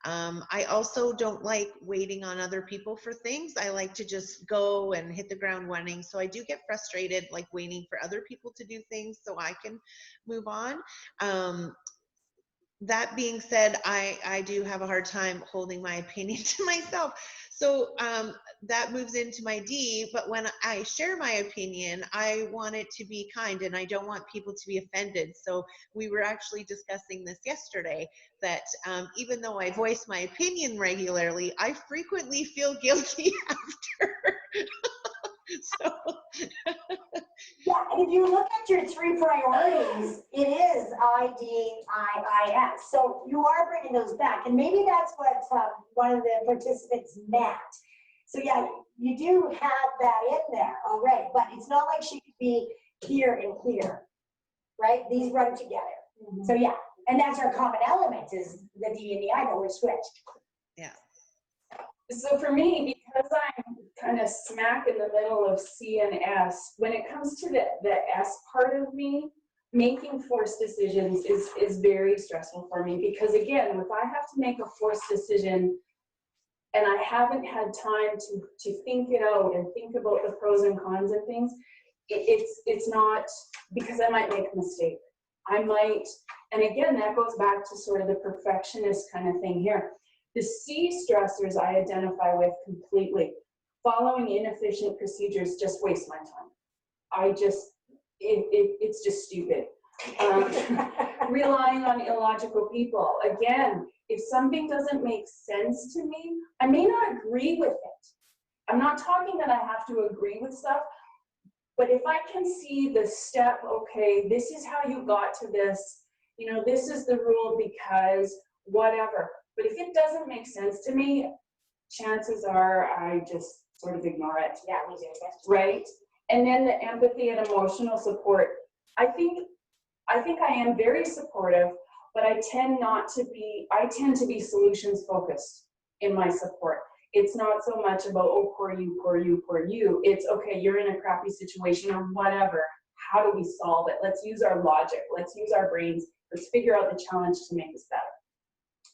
I also don't like waiting on other people for things. I like to just go and hit the ground running. So I do get frustrated, like waiting for other people to do things so I can move on. That being said, I do have a hard time holding my opinion to myself. So that moves into my D, but when I share my opinion, I want it to be kind and I don't want people to be offended. So we were actually discussing this yesterday, that even though I voice my opinion regularly, I frequently feel guilty after. So Yeah, and if you look at your 3 priorities, it is IDIIS. So you are bringing those back, and maybe that's what one of the participants meant. So yeah, you do have that in there already, but it's not like she could be here and here, right? These run together. Mhm. So yeah, and that's our common element is the D and the I, but we're switched. yeah. So for me, because I'm kind of smack in the middle of C and S, when it comes to the S part of me, making forced decisions is very stressful for me, because again, if I have to make a forced decision and I haven't had time to think it out and think about the pros and cons and things, it's not, because I might make a mistake. I might, and again, that goes back to sort of the perfectionist kind of thing here. The C stressors I identify with completely. Following inefficient procedures just wastes my time. It's just stupid. Relying on illogical people. Again, if something doesn't make sense to me, I may not agree with it. I'm not talking that I have to agree with stuff, but if I can see the step, okay, this is how you got to this, you know, this is the rule because whatever. But if it doesn't make sense to me, chances are I just sort of ignore it. Yeah, we do. Right? And then the empathy and emotional support. I think I am very supportive, but I tend to be solutions focused in my support. It's not so much about, oh, poor you, poor you, poor you. It's, okay, you're in a crappy situation or whatever. How do we solve it? Let's use our logic. Let's use our brains. Let's figure out the challenge to make this better.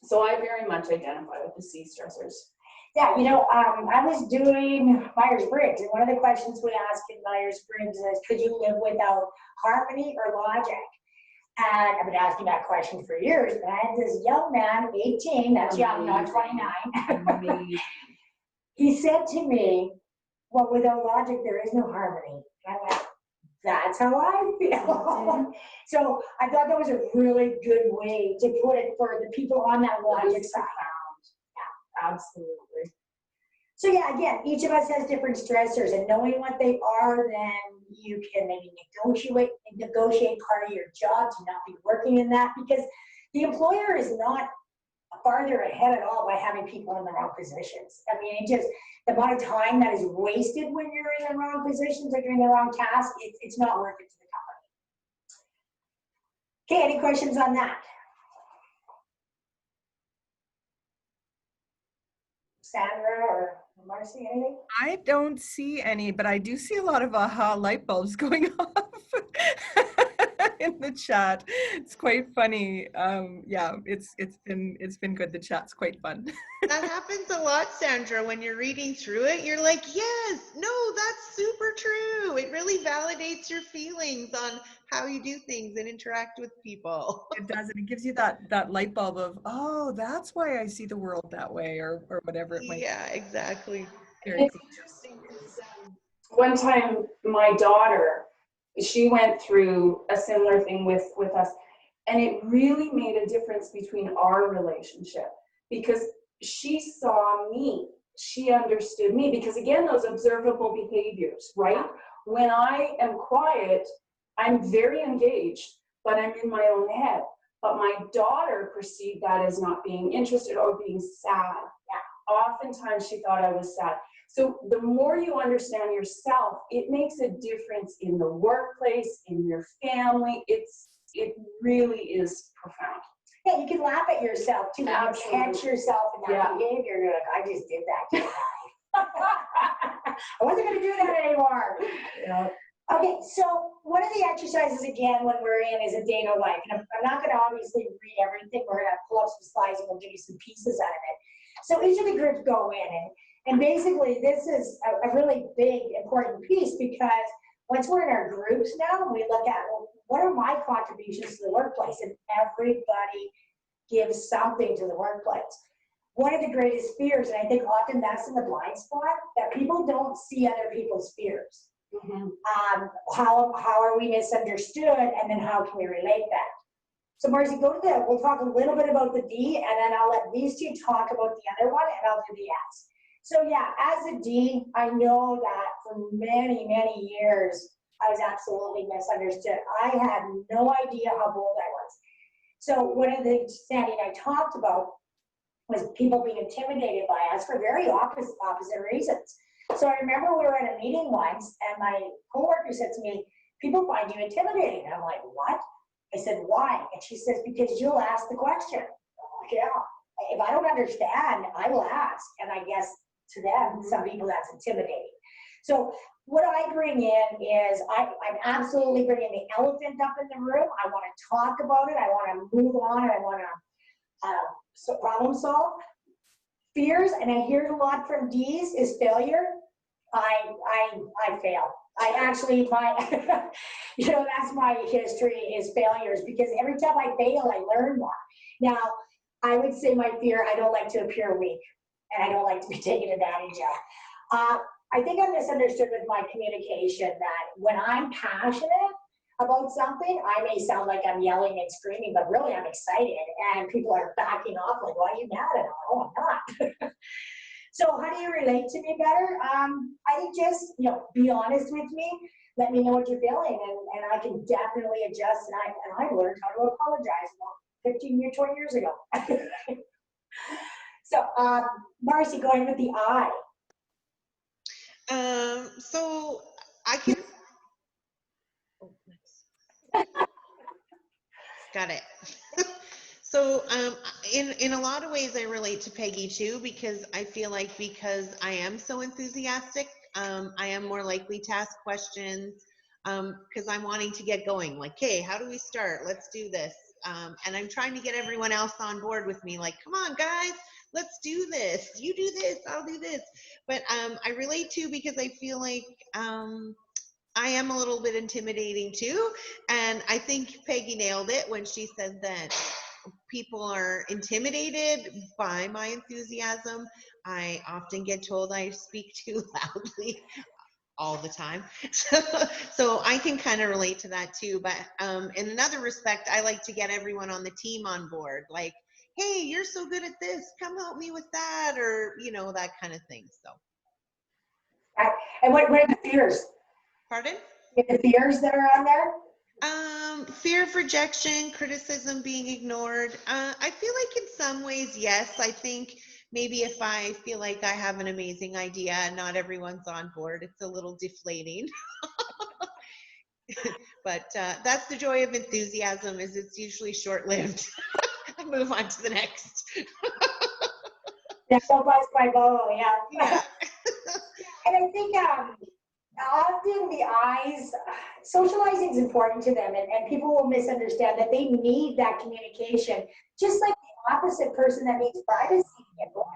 So I very much identify with the C stressors. Yeah, you know, I was doing Myers-Briggs, and one of the questions we ask in Myers-Briggs is, could you live without harmony or logic? And I've been asking that question for years, and I had this young man, 18, that's young, not 29. He said to me, well, without logic, there is no harmony. And I went, that's how I feel. So I thought that was a really good way to put it for the people on that logic side. Yeah, absolutely. So yeah, again, each of us has different stressors, and knowing what they are, then you can maybe negotiate part of your job to not be working in that, because the employer is not farther ahead at all by having people in the wrong positions. I mean, it just, the amount of time that is wasted when you're in the wrong positions or doing the wrong task, it's not worth it to the company. Okay, any questions on that? Sandra or Marcie, anything? I don't see any, but I do see a lot of aha light bulbs going off in the chat. It's quite funny. Yeah, it's been good. The chat's quite fun. That happens a lot, Sandra. When you're reading through it, you're like, yes, no, that's super true. It really validates your feelings on how you do things and interact with people. It does, and it gives you that light bulb of, oh, that's why I see the world that way, or whatever it might be. Yeah, exactly. Very It's cool. interesting because one time my daughter, she went through a similar thing with us, and it really made a difference between our relationship, because she saw me, she understood me, because again, those observable behaviors, right? When I am quiet, I'm very engaged, but I'm in my own head. But my daughter perceived that as not being interested or being sad. Yeah. Oftentimes she thought I was sad. So the more you understand yourself, it makes a difference in the workplace, in your family. It really is profound. Yeah, you can laugh at yourself too. You Absolutely. catch yourself in that Yeah. behavior. You're like, I just did that. Didn't I? I wasn't going to do that anymore. Yeah. Okay, so one of the exercises again when we're in is a day in a life. And I'm not going to obviously read everything. We're going to pull up some slides and we'll give you some pieces out of it. So each of the groups go in and basically this is a really big important piece because once we're in our groups now, we look at, well, what are my contributions to the workplace? And everybody gives something to the workplace. One of the greatest fears, and I think often that's in the blind spot, that people don't see other people's fears. Mhm. How are we misunderstood, and then how can we relate that? So Marcie, we'll talk a little bit about the D, and then I'll let these two talk about the other one, and I'll do the S. So yeah, as a D, I know that for many, many years, I was absolutely misunderstood. I had no idea how bold I was. So one of the things Sandi and I talked about was people being intimidated by us for very opposite reasons. So I remember we were at a meeting once and my coworker said to me, people find you intimidating. And I'm like, what? I said, why? And she says, because you'll ask the question. I'm like, yeah. If I don't understand, I will ask. And I guess to them, some people that's intimidating. So what I bring in is I'm absolutely bringing the elephant up in the room. I want to talk about it. I want to move on. I want to problem solve. Fears, and I hear it a lot from D's, is failure. I fail. I actually, that's my history is failures because every time I fail, I learn more. Now, I would say my fear, I don't like to appear weak and I don't like to be taken advantage of. I think I'm misunderstood with my communication that when I'm passionate about something, I may sound like I'm yelling and screaming, but really I'm excited and people are backing off like, why are you mad at me? Oh, I'm not. So how do you relate to me better? I think just, be honest with me. Let me know what you're feeling and I can definitely adjust. And I learned how to apologize 20 years ago. So Marcie, going with the I. So I can. Oh, nice. Got it. So in a lot of ways, I relate to Peggy too, because I feel like because I am so enthusiastic, I am more likely to ask questions because I'm wanting to get going. Like, hey, how do we start? Let's do this. And I'm trying to get everyone else on board with me. Like, come on, guys, let's do this. You do this, I'll do this. But I relate to because I feel like I am a little bit intimidating too. And I think Peggy nailed it when she said that people are intimidated by my enthusiasm. I often get told I speak too loudly all the time. So I can kind of relate to that too. But in another respect, I like to get everyone on the team on board. Like, hey, you're so good at this. Come help me with that, or, that kind of thing. So. And what are the fears? Pardon? The fears that are on there? Fear of rejection, criticism, being ignored. I feel like in some ways, yes. I think maybe if I feel like I have an amazing idea and not everyone's on board, it's a little deflating. But that's the joy of enthusiasm, is it's usually short-lived. I move on to the next. Yeah, so bust my bubble, Yeah. And I think often the eyes, socializing is important to them, and people will misunderstand that they need that communication, just like the opposite person that needs privacy to get going.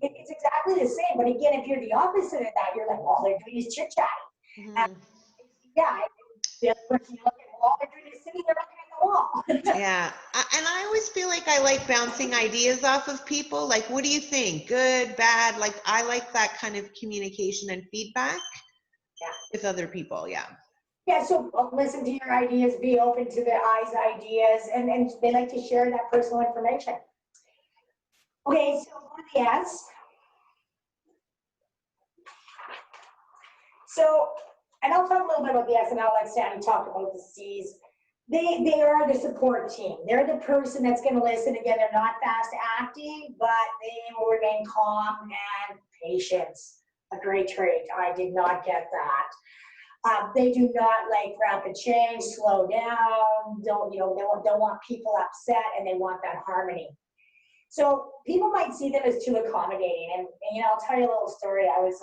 It's exactly the same, but again, if you're the opposite of that, you're like, all they're doing is chit-chatting. Mm-hmm. Yeah, the other person you look at, all they're doing is sitting there looking at the wall. Yeah, and I always feel like I like bouncing ideas off of people. Like, what do you think? Good, bad? Like, I like that kind of communication and feedback with other people. Yeah. Yeah, so listen to your ideas, be open to the eyes' ideas, and they like to share that personal information. Okay, so go to the S. So, and I'll talk a little bit about the S, and I'll let Sandi talk about the C's. They are the support team. They're the person that's going to listen. Again, they're not fast acting, but they will remain calm and patience. A great trait. I did not get that. They do not like rapid change, slow down, don't want people upset, and they want that harmony. So people might see them as too accommodating. And I'll tell you a little story. I was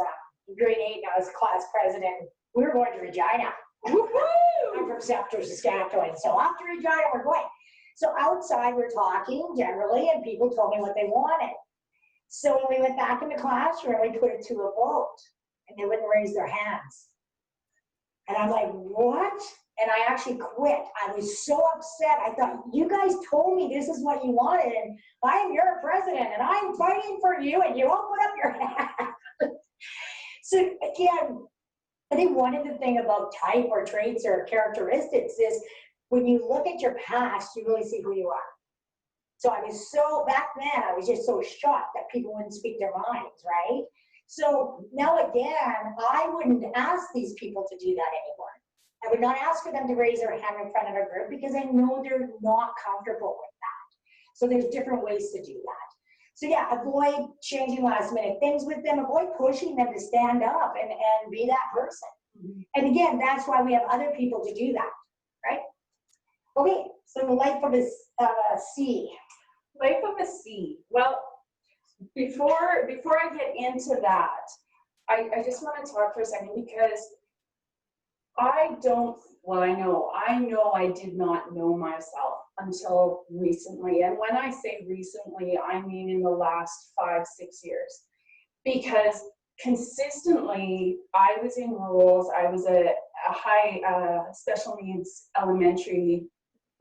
in grade 8 and I was class president. We were going to Regina. I'm from Scepter, Saskatchewan. So off to Regina we're going. So outside we're talking generally, and people told me what they wanted. So when we went back in the classroom, we put it to a vote, and they wouldn't raise their hands. And I'm like, what? And I actually quit. I was so upset. I thought, you guys told me this is what you wanted, and I'm your president, and I'm fighting for you, and you won't put up your hand. So again, I think one of the things about type or traits or characteristics is when you look at your past, you really see who you are. So back then, I was just so shocked that people wouldn't speak their minds, right? So now again, I wouldn't ask these people to do that anymore. I would not ask for them to raise their hand in front of a group because I know they're not comfortable with that. So there's different ways to do that. So yeah, avoid changing last minute things with them, avoid pushing them to stand up and be that person. Mm-hmm. And again, that's why we have other people to do that, right? Okay, so the life of a C. Life of a C. Well, before I get into that, I just want to talk for a second because I know I did not know myself until recently. And when I say recently, I mean in the last 5-6 years. Because consistently, I was in roles, I was a high special needs elementary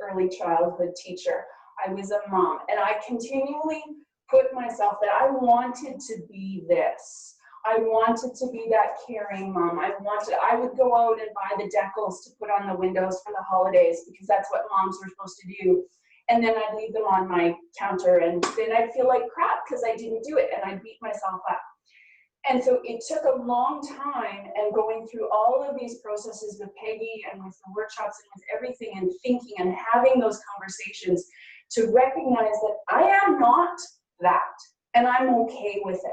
early childhood teacher. I was a mom, and I continually put myself that I wanted to be this. I wanted to be that caring mom. I would go out and buy the decals to put on the windows for the holidays because that's what moms were supposed to do. And then I'd leave them on my counter, and then I'd feel like crap because I didn't do it, and I'd beat myself up. And so it took a long time, and going through all of these processes with Peggy and with the workshops and with everything and thinking and having those conversations to recognize that I am not that, and I'm okay with it.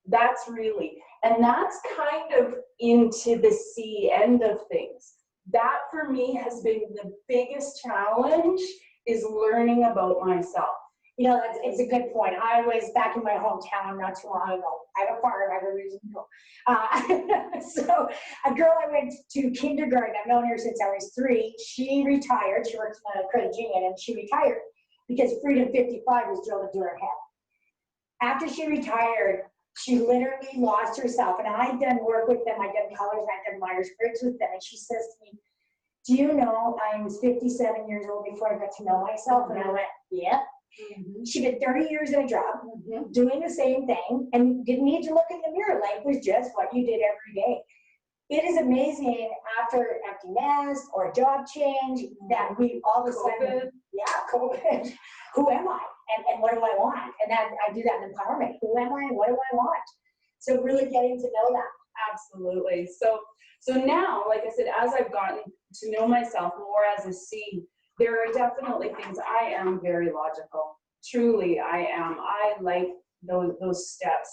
That's and that's kind of into the C end of things. That for me has been the biggest challenge, is learning about myself. It's a good point. I was back in my hometown not too long ago. I have a farm, I have a reason to go. So a girl I went to kindergarten, I've known her since I was 3, she retired. She worked in a credit union, and she retired because Freedom 55 was drilled into her head. After she retired, she literally lost herself. And I'd done work with them. I'd done colors, and I'd done Myers-Briggs with them. And she says to me, do you know I was 57 years old before I got to know myself? And I went, yeah. Mm-hmm. She did 30 years in a job, doing the same thing, and didn't need to look in the mirror. Life was just what you did every day. It is amazing after empty nest or a job change that we all of a sudden, COVID, who am I? And what do I want? And that I do that in empowerment. Who am I and what do I want? So really getting to know that. Absolutely. So now, like I said, as I've gotten to know myself more as a C, there are definitely things. I am very logical. Truly, I am. I like those steps.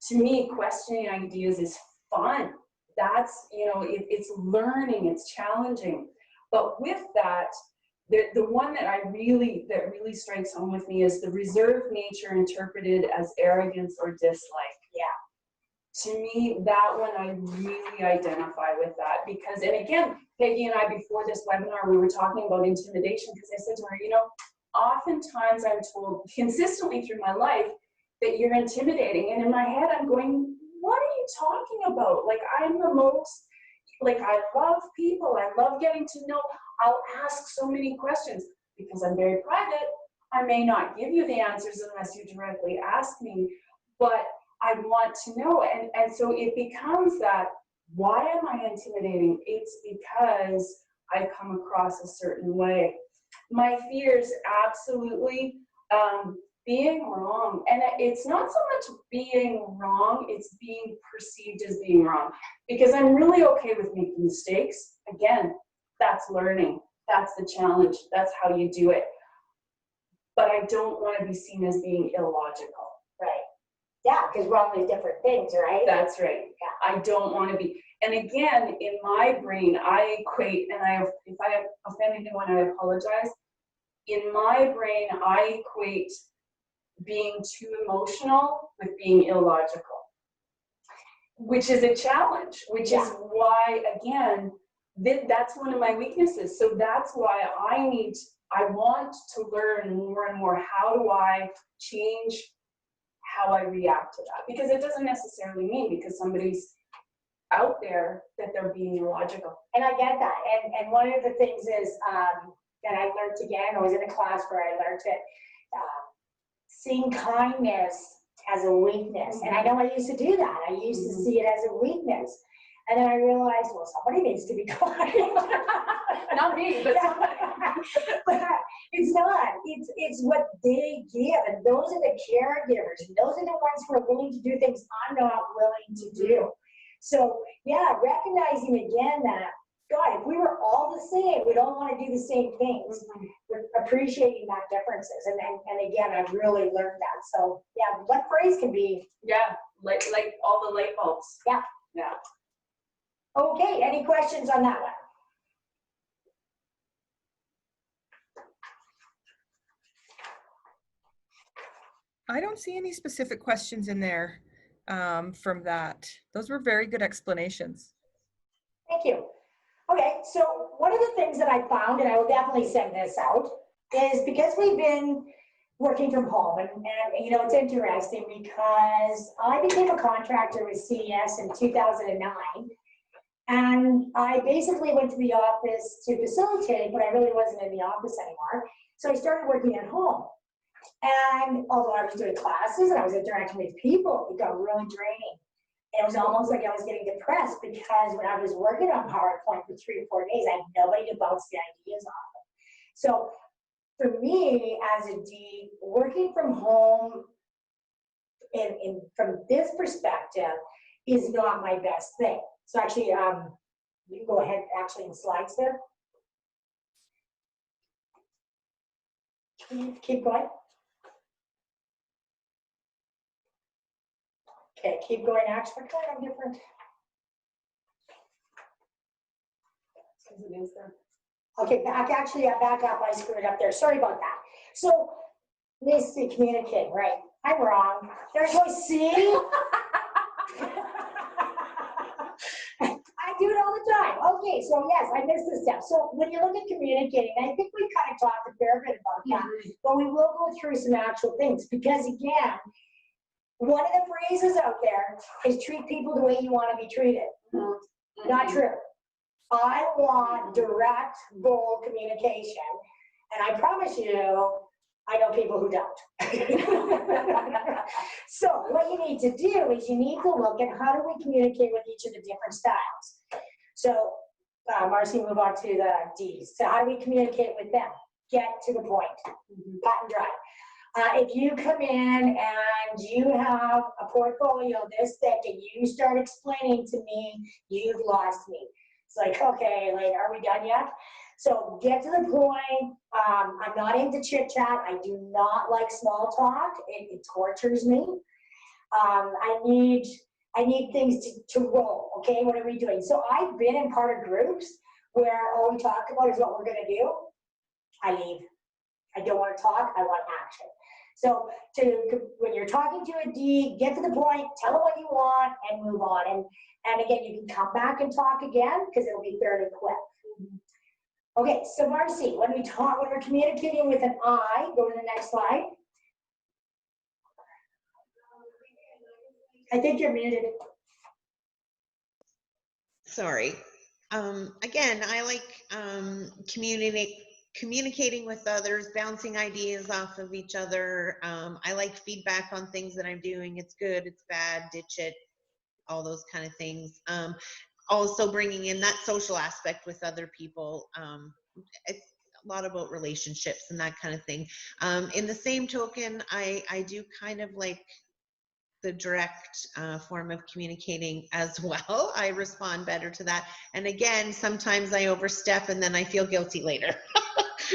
To me, questioning ideas is fun. That's, it's learning, it's challenging. But with that, the one that really strikes home with me is the reserved nature interpreted as arrogance or dislike. Yeah. To me, that one, I really identify with that because, and again, Peggy and I, before this webinar, we were talking about intimidation because I said to her, oftentimes I'm told consistently through my life that you're intimidating. And in my head, I'm going, what are you talking about? Like, I'm the most, I love people. I love getting to know. I'll ask so many questions because I'm very private. I may not give you the answers unless you directly ask me, but I want to know. And so it becomes that, why am I intimidating? It's because I come across a certain way. My fears, absolutely, being wrong. And it's not so much being wrong, it's being perceived as being wrong. Because I'm really okay with making mistakes. Again, that's learning. That's the challenge. That's how you do it. But I don't want to be seen as being illogical. Right. Yeah, because we're all doing different things, right? That's right. Yeah. I don't want to be. And again, in my brain, I equate, and if I offend anyone, I apologize. In my brain, I equate being too emotional with being illogical, which is a challenge, which is why, again, that's one of my weaknesses. So that's why I want to learn more and more, how do I change how I react to that? Because it doesn't necessarily mean because somebody's out there that they're being illogical. And I get that. And one of the things is that I learned again, I was in a class where I learned it, seeing kindness as a weakness. And I know I used to do that. I used to see it as a weakness. And then I realized, well, somebody needs to be kind. Not me, but somebody. But it's not. It's what they give. And those are the caregivers. And those are the ones who are willing to do things I'm not willing to do. So, yeah, recognizing again that, God, if we were all the same, we'd all want to do the same things. We're appreciating that differences. And again, I've really learned that. So, yeah, what phrase can be? Yeah, like all the light bulbs. Yeah. Yeah. Okay, any questions on that one? I don't see any specific questions in there from that. Those were very good explanations. Thank you. Okay, so one of the things that I found, and I will definitely send this out, is because we've been working from home, and you know, it's interesting because I became a contractor with CES in 2009, and I basically went to the office to facilitate, but I really wasn't in the office anymore. So I started working at home. And although I was doing classes and I was interacting with people, it got really draining. And it was almost like I was getting depressed because when I was working on PowerPoint for 3 or 4 days, I had nobody to bounce the ideas off of. So for me as a D, working from home from this perspective is not my best thing. So actually, you can go ahead actually in slides there. Can you keep going? Okay, keep going. Actually, kind of different. It is there. Okay, back up. I screwed up there. Sorry about that. So, let's see, communicate, right? I'm wrong. There's no C. I do it all the time. Okay, so yes, I missed this step. So when you look at communicating, I think we kind of talked a fair bit about that, but we will go through some actual things because again, one of the phrases out there is treat people the way you want to be treated. Not true. I want direct, bold communication, and I promise you, I know people who don't. So what you need to do is you need to look at how do we communicate with each of the different styles. So Marcie, move on to the D's. So how do we communicate with them? Get to the point, cut and dry. If you come in and you have a portfolio this thick and you start explaining to me, you've lost me. It's like, okay, like, are we done yet? So get to the point. I'm not into chit chat. I do not like small talk. It tortures me. I need things to roll. Okay, what are we doing? So I've been in part of groups where all we talk about is what we're going to do. I leave. I don't want to talk. I want action. So when you're talking to a D, get to the point, tell them what you want, and move on. And again, you can come back and talk again because it'll be fairly quick. Okay, so Marcie, when we're communicating with an I, go to the next slide. I think you're muted. Sorry. Again, I like communicating with others, bouncing ideas off of each other. I like feedback on things that I'm doing. It's good, it's bad, ditch it, all those kind of things. Also bringing in that social aspect with other people. It's a lot about relationships and that kind of thing. In the same token, I do kind of like the direct form of communicating as well. I respond better to that. And again, sometimes I overstep and then I feel guilty later.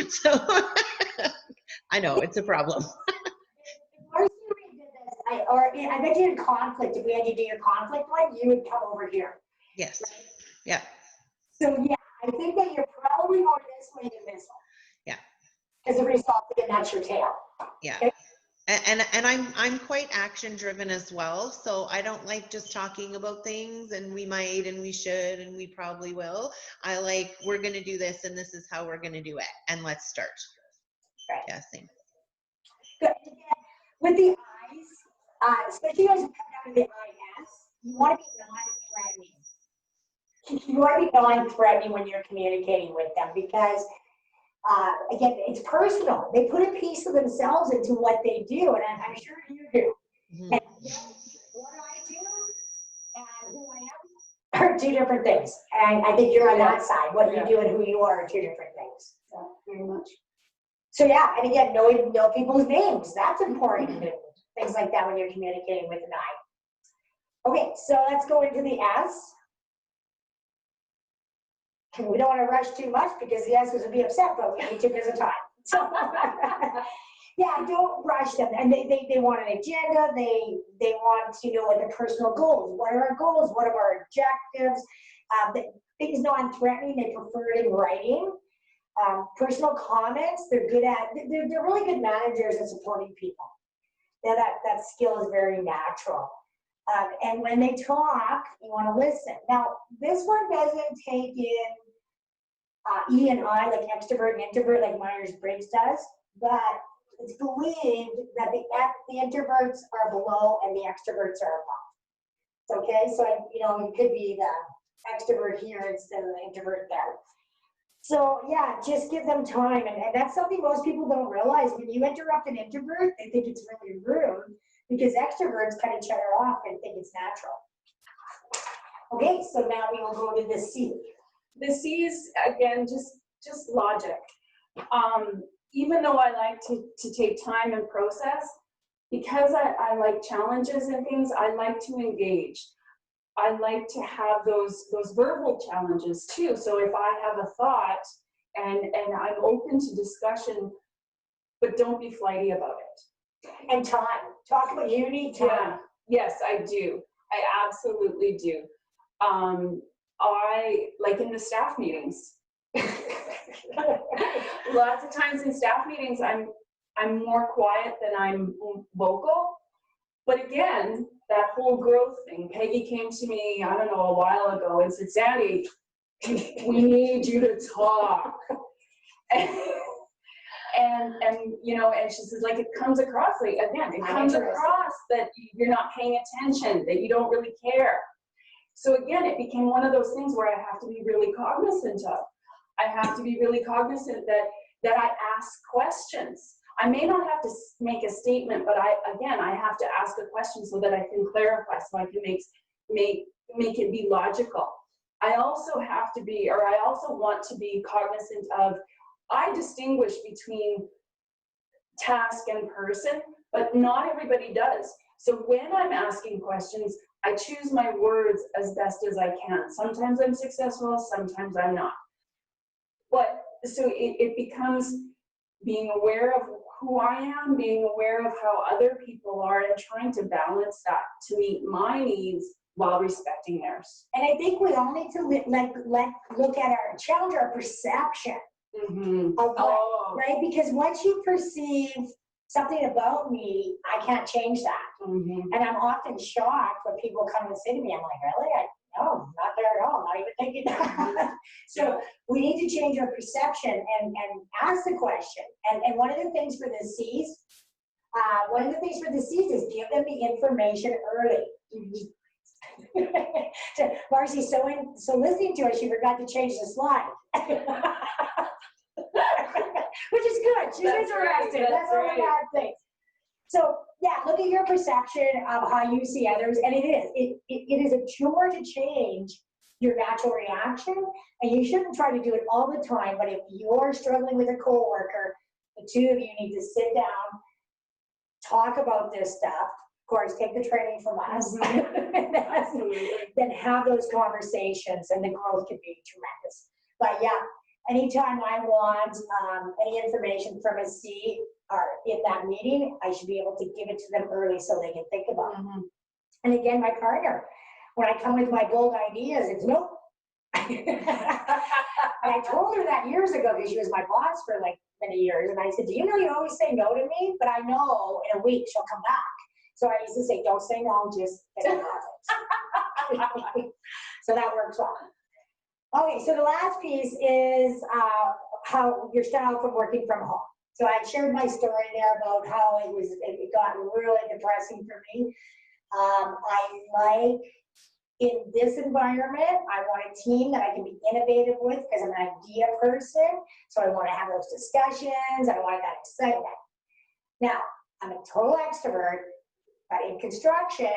So I know it's a problem. I bet you in conflict, if we had you do your conflict one, you would come over here. Yes. Yeah. So yeah, I think that you're probably more this way than this one. Yeah. As a result, again, that's your tail. Yeah. Okay. And I'm quite action driven as well. So I don't like just talking about things and we might and we should and we probably will. I like, we're going to do this and this is how we're going to do it. And let's start. Right. Yeah, same. Good. Again, with the eyes, especially as you come down to the IS, you want to be non-threatening. You want to be non-threatening when you're communicating with them because again, it's personal. They put a piece of themselves into what they do, and I'm sure you do. Mm-hmm. And what I do and who I am are two different things. And I think you're on that side. What you do and who you are two different things. Yeah, very much. So yeah, and again, know people's names. That's important. Things like that when you're communicating with an I. Okay, so let's go into the S. We don't want to rush too much because the S's will be upset, but we need to visit time. So yeah, don't rush them. And they want an agenda. They want to know what the personal goals. What are our goals? What are our objectives? Things non-threatening, they prefer it in writing. Personal comments, they're good at. They're really good managers at supporting people. Now that skill is very natural. And when they talk, you want to listen. Now, this one doesn't take in E and I, like extrovert and introvert, like Myers-Briggs does, but it's believed that the introverts are below and the extroverts are above. Okay, so you could be the extrovert here instead of the introvert there. So yeah, just give them time, and that's something most people don't realize. When you interrupt an introvert, they think it's really rude because extroverts cut each other off and think it's natural. Okay, so now we will go to the C. The C is, again, just logic. Even though I like to take time and process, because I like challenges and things, I like to engage. I like to have those verbal challenges too. So if I have a thought and I'm open to discussion, but don't be flighty about it. And time. Talk about you need time. Yeah. Yes, I do. I absolutely do. I like in the staff meetings. Lots of times in staff meetings, I'm more quiet than I'm vocal. But again, that whole growth thing, Peggy came to me, I don't know, a while ago and said, Sandy, we need you to talk. And she says, like, it comes across, like, again, it comes across that you're not paying attention, that you don't really care. So again, it became one of those things where I have to be really cognizant of. I have to be really cognizant that I ask questions. I may not have to make a statement, but I have to ask a question so that I can clarify, so I can make it be logical. I also want to be cognizant of, I distinguish between task and person, but not everybody does. So when I'm asking questions, I choose my words as best as I can. Sometimes I'm successful, sometimes I'm not. But so it becomes being aware of who I am, being aware of how other people are, and trying to balance that to meet my needs while respecting theirs. And I think we all need to look at challenge our perception of what, right? Because once you perceive something about me, I can't change that. And I'm often shocked when people come and say to me, I'm like, really? No, not there at all, not even thinking that. So we need to change our perception and ask the question. And one of the things for the C's, is give them the information early. So Marcie, so listening to us, she forgot to change the slide. Which is good. She's interested. That's all the bad things. So yeah, look at your perception of how you see others, and it is a chore to change your natural reaction, and you shouldn't try to do it all the time. But if you're struggling with a coworker, the two of you need to sit down, talk about this stuff. Of course, take the training from us, then have those conversations, and the growth can be tremendous. But yeah, anytime I want any information from a C or in that meeting, I should be able to give it to them early so they can think about it. And again, my partner, when I come with my bold ideas, it's nope. And I told her that years ago because she was my boss for like many years. And I said, do you know you always say no to me? But I know in a week she'll come back. So I used to say, don't say no, just say no. So that works well. Okay, so the last piece is how your style from working from home. So I shared my story there about how it got really depressing for me. I like, in this environment, I want a team that I can be innovative with because I'm an idea person. So I want to have those discussions. I want that excitement. Now, I'm a total extrovert, but in construction,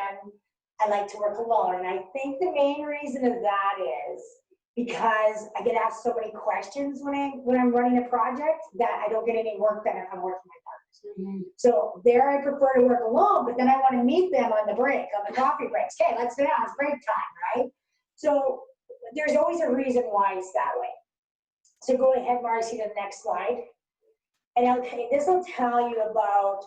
I like to work alone. And I think the main reason of that is because I get asked so many questions when I'm running a project that I don't get any work done if I'm working with others. So there I prefer to work alone, but then I want to meet them on the break, on the coffee breaks. Okay, let's sit down, it's break time, right? So there's always a reason why it's that way. So go ahead, Marcie, to the next slide. And this will tell you about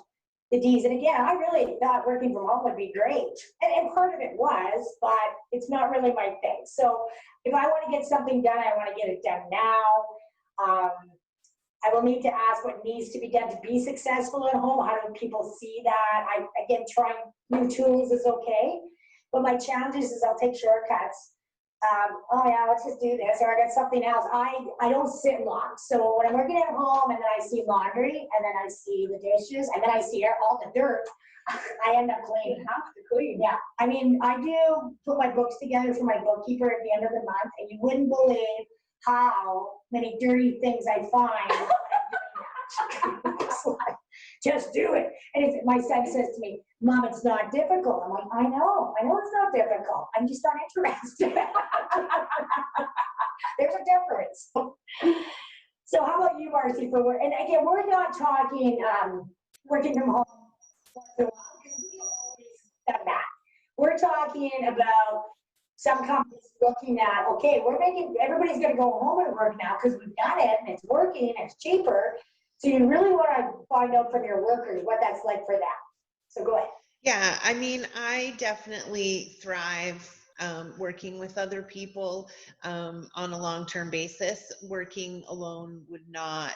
the D's. And again, I really thought working from home would be great. And part of it was, but it's not really my thing. So if I want to get something done, I want to get it done now. I will need to ask what needs to be done to be successful at home. How do people see that? Again, trying new tools is okay. But my challenge is I'll take shortcuts. Oh yeah, let's just do this, or I got something else. I don't sit long. So when I'm working at home and then I see laundry and then I see the dishes and then I see all the dirt, I end up cleaning. Have to clean. Yeah, I mean, I do put my books together for my bookkeeper at the end of the month, and you wouldn't believe how many dirty things I find. It's like, just do it. And my son says to me, Mom, it's not difficult. I'm like, I know it's not difficult. I'm just not interested. There's a difference. So how about you, Marcie, for work? And again, we're not talking working from home. We're talking about some companies looking at, okay, everybody's going to go home and work now because we've done it and it's working and it's cheaper. So you really want to find out from your workers what that's like for them. So go ahead. Yeah, I mean, I definitely thrive working with other people on a long-term basis. Working alone would not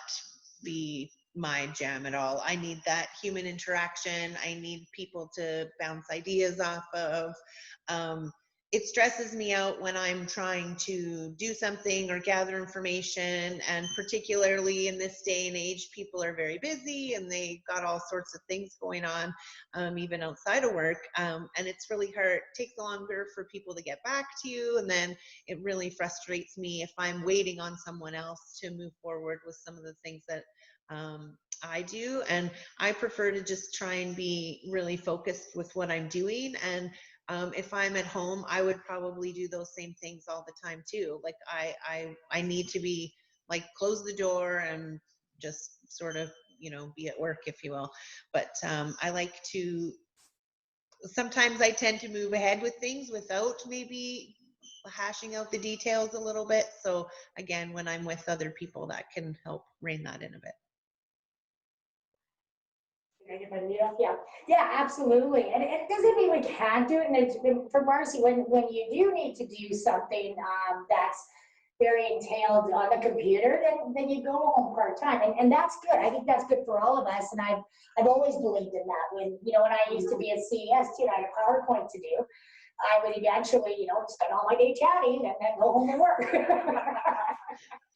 be my jam at all. I need that human interaction. I need people to bounce ideas off of. It stresses me out when I'm trying to do something or gather information, and particularly in this day and age, people are very busy and they got all sorts of things going on, even outside of work, and it's really hard. It takes longer for people to get back to you, and then it really frustrates me if I'm waiting on someone else to move forward with some of the things that I do. And I prefer to just try and be really focused with what I'm doing. And if I'm at home, I would probably do those same things all the time too. Like I need to be like, close the door and just sort of, be at work, if you will. But I like to, sometimes I tend to move ahead with things without maybe hashing out the details a little bit. So again, when I'm with other people, that can help rein that in a bit. Yeah, absolutely. And it doesn't mean we can't do it. And it's, for Marcie, when you do need to do something that's very entailed on the computer, then you go home part-time. And that's good. I think that's good for all of us. And I've always believed in that. When I used to be at CES too, and I had a PowerPoint to do, I would eventually, spend all my day chatting and then go home and work.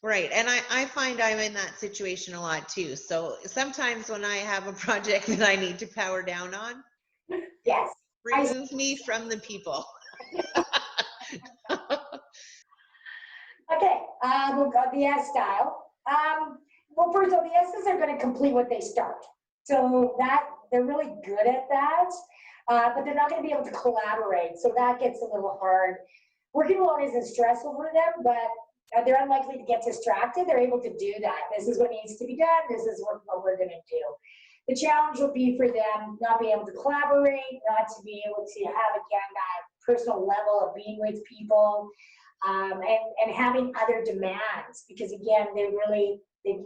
Right. And I find I'm in that situation a lot too. So sometimes when I have a project that I need to power down on, yes, remove me from the people. Okay, we've got the S style. Well, first of all, the S's are going to complete what they start. So they're really good at that, but they're not going to be able to collaborate. So that gets a little hard. Working alone isn't stressful for them, but they're unlikely to get distracted. They're able to do that. This is what needs to be done. This is what we're going to do. The challenge will be for them not being able to collaborate, not to be able to have, again, that personal level of being with people, and having other demands, because again, they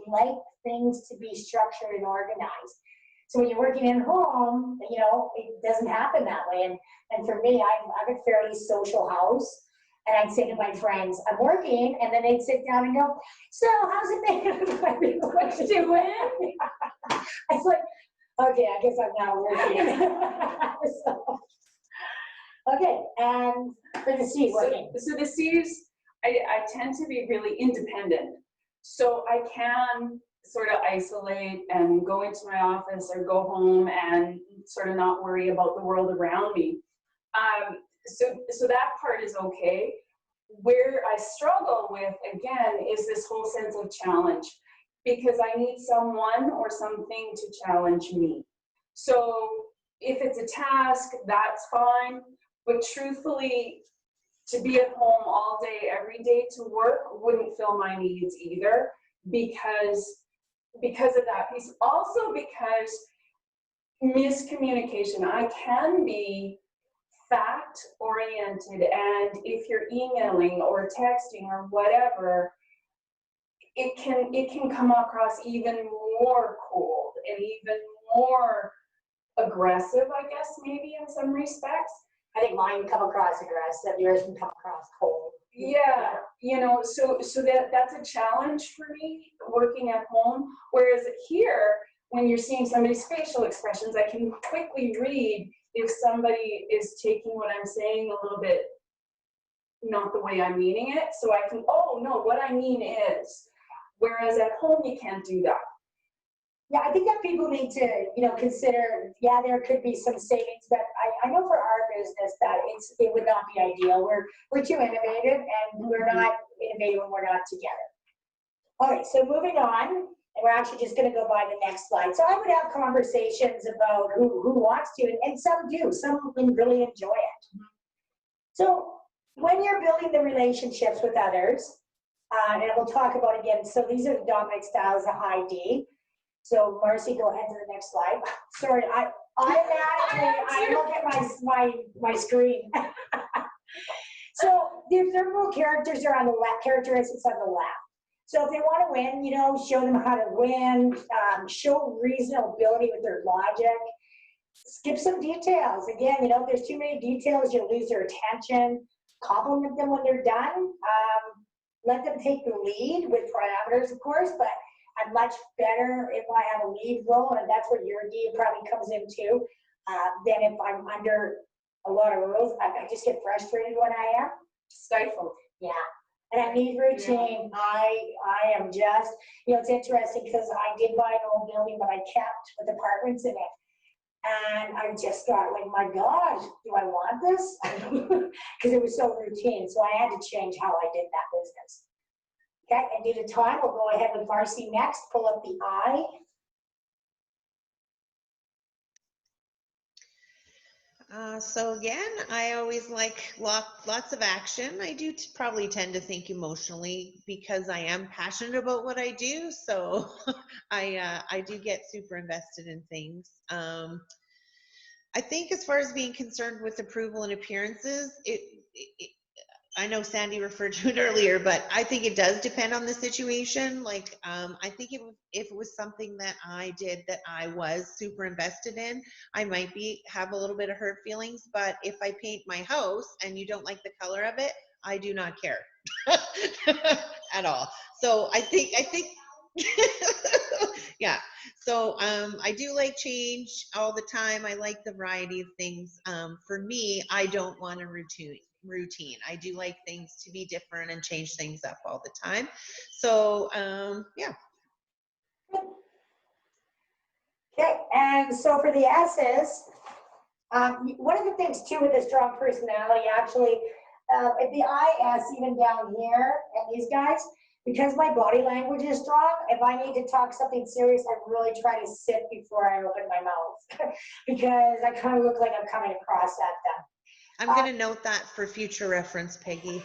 like things to be structured and organized. So when you're working at home, you know, it doesn't happen that way. And for me, I'm a fairly social house. And I'd say to my friends, I'm working, and then they'd sit down and go, so how's it been? I'd be like, what you doing? I was like, okay, I guess I'm not working. So, okay, and for the C, working. So the C's, I tend to be really independent. So I can sort of isolate and go into my office or go home and sort of not worry about the world around me. So that part is okay. Where I struggle with, again, is this whole sense of challenge, because I need someone or something to challenge me. So if it's a task, that's fine. But truthfully, to be at home all day, every day to work wouldn't fill my needs either, because of that piece. Also because miscommunication. I can be fact oriented, and if you're emailing or texting or whatever, it can come across even more cold and even more aggressive, I guess, maybe in some respects. I think mine come across aggressive, yours can come across cold. Yeah, you know, so that's a challenge for me working at home. Whereas here, when you're seeing somebody's facial expressions, I can quickly read if somebody is taking what I'm saying a little bit not the way I'm meaning it. So I can, oh no, what I mean is. Whereas at home, you can't do that. Yeah, I think that people need to, you know, consider, yeah, there could be some savings, but I know for our business that it would not be ideal. We're too innovative, and we're not innovative when we're not together. All right, so moving on, and we're actually just gonna go by the next slide. So I would have conversations about who wants to, and some do, some really enjoy it. So when you're building the relationships with others, and we'll talk about again, so these are the dominant styles, the high D. So Marcie, go ahead to the next slide. Sorry, I look at my screen. So the thermal characters are on the left, characteristics on the left. So if they want to win, you know, show them how to win, show reasonability with their logic, skip some details. Again, you know, if there's too many details, you'll lose their attention. Compliment them when they're done. Let them take the lead with parameters, of course, but I'm much better if I have a lead role, and that's where your D probably comes in too, than if I'm under a lot of rules. I just get frustrated when I am stifled. Yeah. And I need routine. Yeah. I am just, you know, it's interesting because I did buy an old building, but I kept with apartments in it. And I just thought, like, my gosh, do I want this? Because it was so routine. So I had to change how I did that business. Okay, and due to time, we'll go ahead with Marcie next. Pull up the I. So again, I always like lots of action. I do probably tend to think emotionally because I am passionate about what I do. So I do get super invested in things. I think as far as being concerned with approval and appearances, I know Sandi referred to it earlier, but I think it does depend on the situation. Like, I think if it was something that I did that I was super invested in, I might have a little bit of hurt feelings. But if I paint my house and you don't like the color of it, I do not care at all. So I think yeah. So I do like change all the time. I like the variety of things. For me, I don't want a routine. I do like things to be different and change things up all the time. So yeah. Okay, and so for the S's, one of the things too with a strong personality, actually, if the IS even down here and these guys, because my body language is strong, if I need to talk something serious, I really try to sit before I open my mouth because I kind of look like I'm coming across at them. I'm going to note that for future reference, Peggy.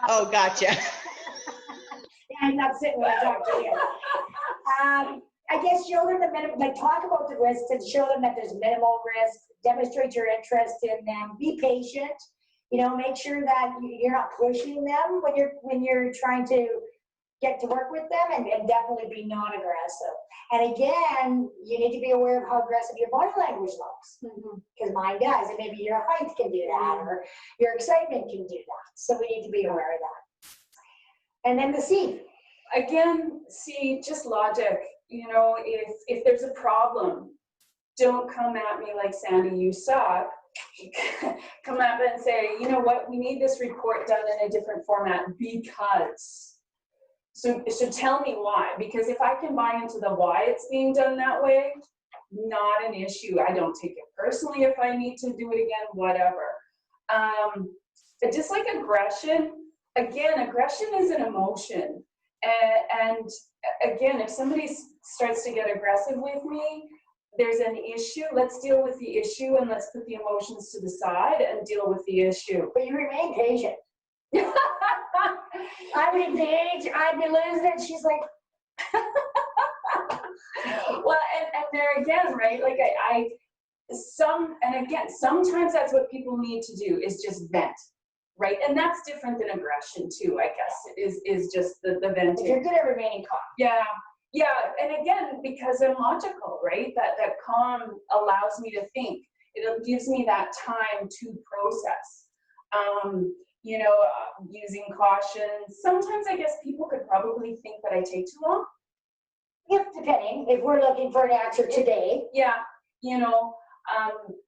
Oh, gotcha. Yeah, I'm not sitting when I talk to you. I guess show them the minimum, like talk about the risks and show them that there's minimal risk, demonstrate your interest in them, be patient, you know, make sure that you're not pushing them when you're trying to get to work with them and definitely be non-aggressive. And again, you need to be aware of how aggressive your body language looks, because mine does, and maybe your height can do that, or your excitement can do that. So we need to be aware of that. And then the C. Again, see, just logic. You know, if there's a problem, don't come at me like, Sandy, you suck. Come at me and say, you know what, we need this report done in a different format because. So tell me why, because if I can buy into the why it's being done that way, not an issue. I don't take it personally if I need to do it again, whatever. Just like aggression, again, aggression is an emotion. And again, if somebody starts to get aggressive with me, there's an issue, let's deal with the issue and let's put the emotions to the side and deal with the issue. But you remain patient. I would engage, I'd be losing it. She's like, well, and there again, right? Like sometimes that's what people need to do is just vent, right? And that's different than aggression too, I guess, is just the venting. you're good at remaining calm. Yeah. Yeah, and again, because I'm logical, right? That calm allows me to think. It gives me that time to process. You know, using caution. Sometimes I guess people could probably think that I take too long. If depending, if we're looking for an answer today. Yeah, you know,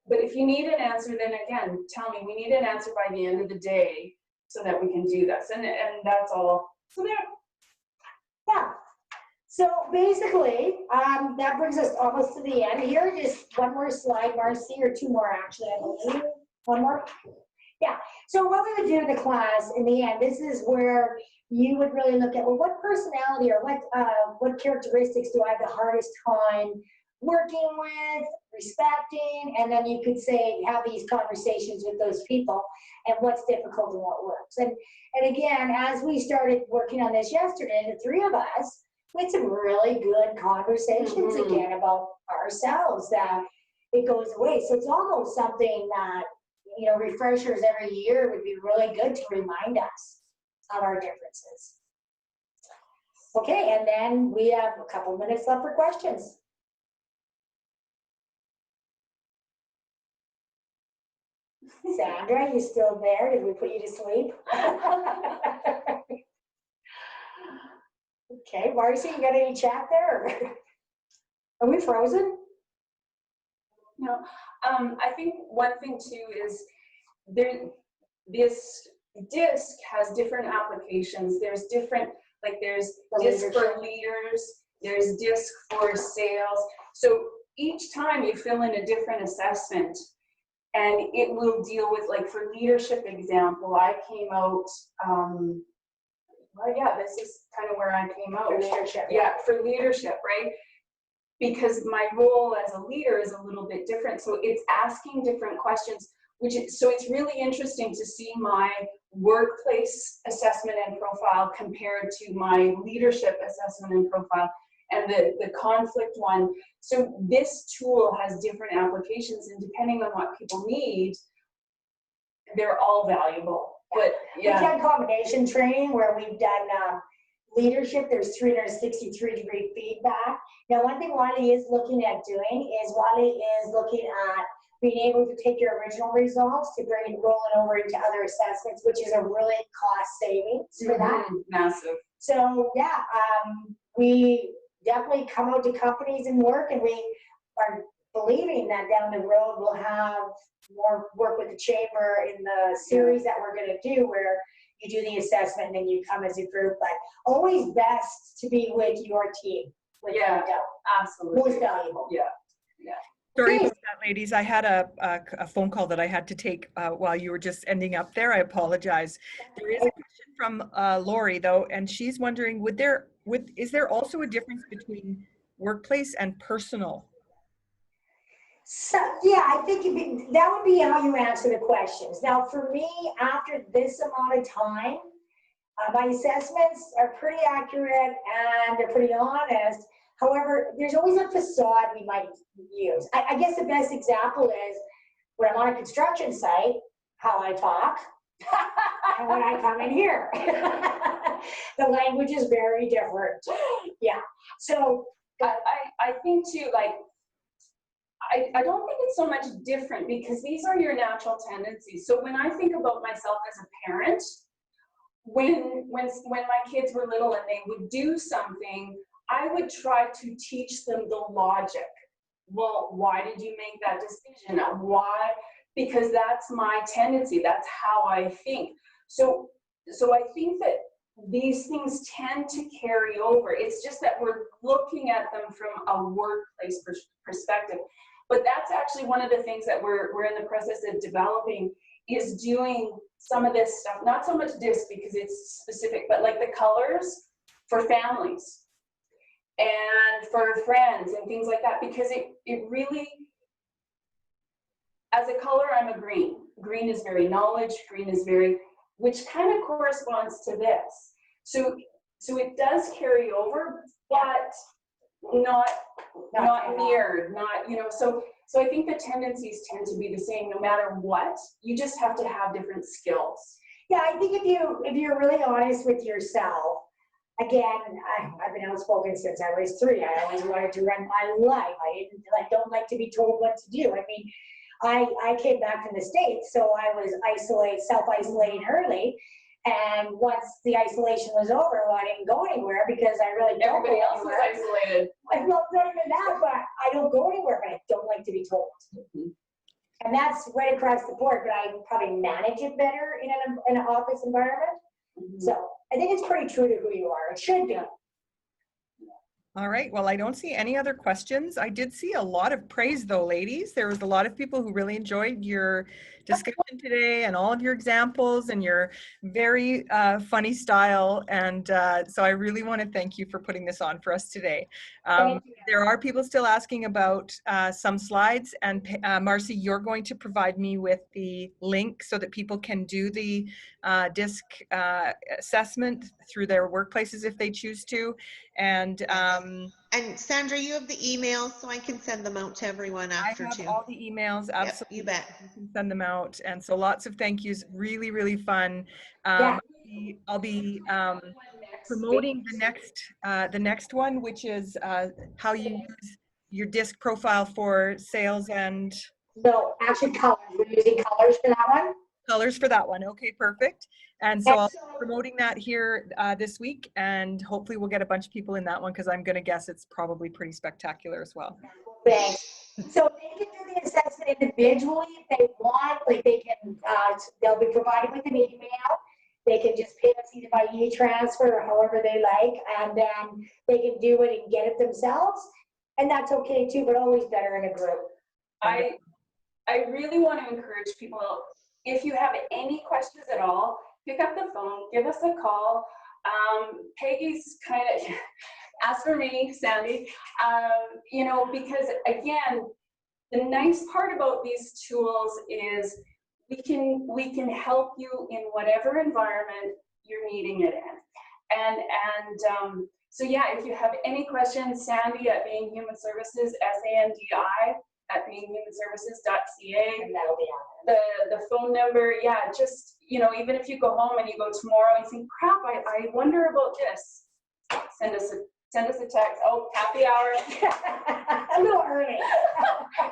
but if you need an answer, then again, tell me, we need an answer by the end of the day so that we can do this. And that's all. So there. Yeah. So basically, that brings us almost to the end here. Just one more slide, Marcie, or two more actually, I believe. One more? Yeah. So what we would do in the class in the end, this is where you would really look at, well, what personality or what characteristics do I have the hardest time working with, respecting, and then you could say, have these conversations with those people and what's difficult and what works. And again, as we started working on this yesterday, the three of us, we had some really good conversations again about ourselves, that it goes away. So it's almost something that, you know, refreshers every year would be really good to remind us of our differences. Okay, and then we have a couple minutes left for questions. Sandra, you still there? Did we put you to sleep? Okay, Marcie, you got any chat there? Are we frozen? No, I think one thing too is this DiSC has different applications. There's different, like there's DiSC for leaders, there's DiSC for sales. So each time you fill in a different assessment and it will deal with, like for leadership example, I came out, well, yeah, this is kind of where I came out. For leadership. Yeah, for leadership, right? Because my role as a leader is a little bit different. So it's asking different questions, so it's really interesting to see my workplace assessment and profile compared to my leadership assessment and profile and the conflict one. So this tool has different applications, and depending on what people need, they're all valuable. But yeah. We've done combination training where we've done leadership. There's 363-degree feedback. Now, one thing Wiley is looking at doing is being able to take your original results to roll it over into other assessments, which is a really cost savings for that. Massive. So yeah, we definitely come out to companies and work, and we are believing that down the road we'll have more work with the chamber in the series that we're going to do, where you do the assessment and then you come as a group. But always best to be with your team. Absolutely. Most valuable. Yeah. Sorry about that, ladies. I had a phone call that I had to take while you were just ending up there. I apologize. There is a question from Lori, though, and she's wondering, is there also a difference between workplace and personal? So, yeah, I think that would be how you answer the questions. Now, for me, after this amount of time, my assessments are pretty accurate and they're pretty honest. However, there's always a facade we might use. I guess the best example is when I'm on a construction site, how I talk, and when I come in here. The language is very different. Yeah, so, I think too, like, I don't think it's so much different because these are your natural tendencies. So when I think about myself as a parent, when my kids were little and they would do something, I would try to teach them the logic. Well, why did you make that decision? Why? Because that's my tendency. That's how I think. So I think that these things tend to carry over. It's just that we're looking at them from a workplace perspective. But that's actually one of the things that we're in the process of developing, is doing some of this stuff, not so much DiSC because it's specific, but like the colors for families and for friends and things like that, because it really, as a color, I'm a green. Green is very knowledge, green is very, which kind of corresponds to this. So it does carry over, but not mirrored, not, you know, so I think the tendencies tend to be the same no matter what. You just have to have different skills. yeah, I think if you're really honest with yourself, again, I've been outspoken since I was 3. I always wanted to run my life. I don't like to be told what to do. I mean, I came back from the States, so I was self-isolating early. And once the isolation was over, well, I didn't go anywhere because I really don't Everybody go else was anywhere. isolated. Well, not even that, but I don't go anywhere, but I don't like to be told. And that's right across the board, but I probably manage it better in an office environment. So I think it's pretty true to who you are. It should be. All right, well, I don't see any other questions. I did see a lot of praise though, ladies. There was a lot of people who really enjoyed your discussion today and all of your examples and your very funny style. And so I really want to thank you for putting this on for us today. Thank you. There are people still asking about some slides, and Marcie, you're going to provide me with the link so that people can do the DiSC assessment through their workplaces if they choose to. And Sandra, you have the email, so I can send them out to everyone after I have too. all the emails, absolutely. Yep, you bet. You can send them out, and so lots of thank yous. Really, really fun. Yeah. I'll be promoting the next one, which is how you use your DiSC profile for sales and No, actually colors. We're using colors for that one. colors for that one. Okay, perfect. And so I'll be Excellent. promoting that here this week, and hopefully we'll get a bunch of people in that one because I'm going to guess it's probably pretty spectacular as well. Thanks. So they can do the assessment individually if they want. Like they can, they'll be provided with an email. They can just pay us either by e-transfer or however they like, and then they can do it and get it themselves. And that's okay too, but always better in a group. I really want to encourage people, if you have any questions at all, pick up the phone, give us a call. Peggy's kind of, ask for me, Sandy, you know, because again, the nice part about these tools is we can help you in whatever environment you're needing it in. And so yeah, if you have any questions, Sandy at Being Human Services, SANDI at beinghumanservices.ca. And that'll be on there. The phone number, yeah, just, you know, even if you go home and you go tomorrow and you think, crap, I wonder about this, send us a text. Oh, happy hour. A little early.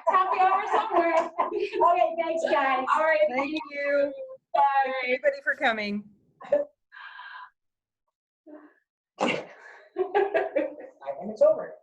Happy hour somewhere. Okay, thanks guys. All right, Thank you. bye. Everybody for coming. 5 minutes over.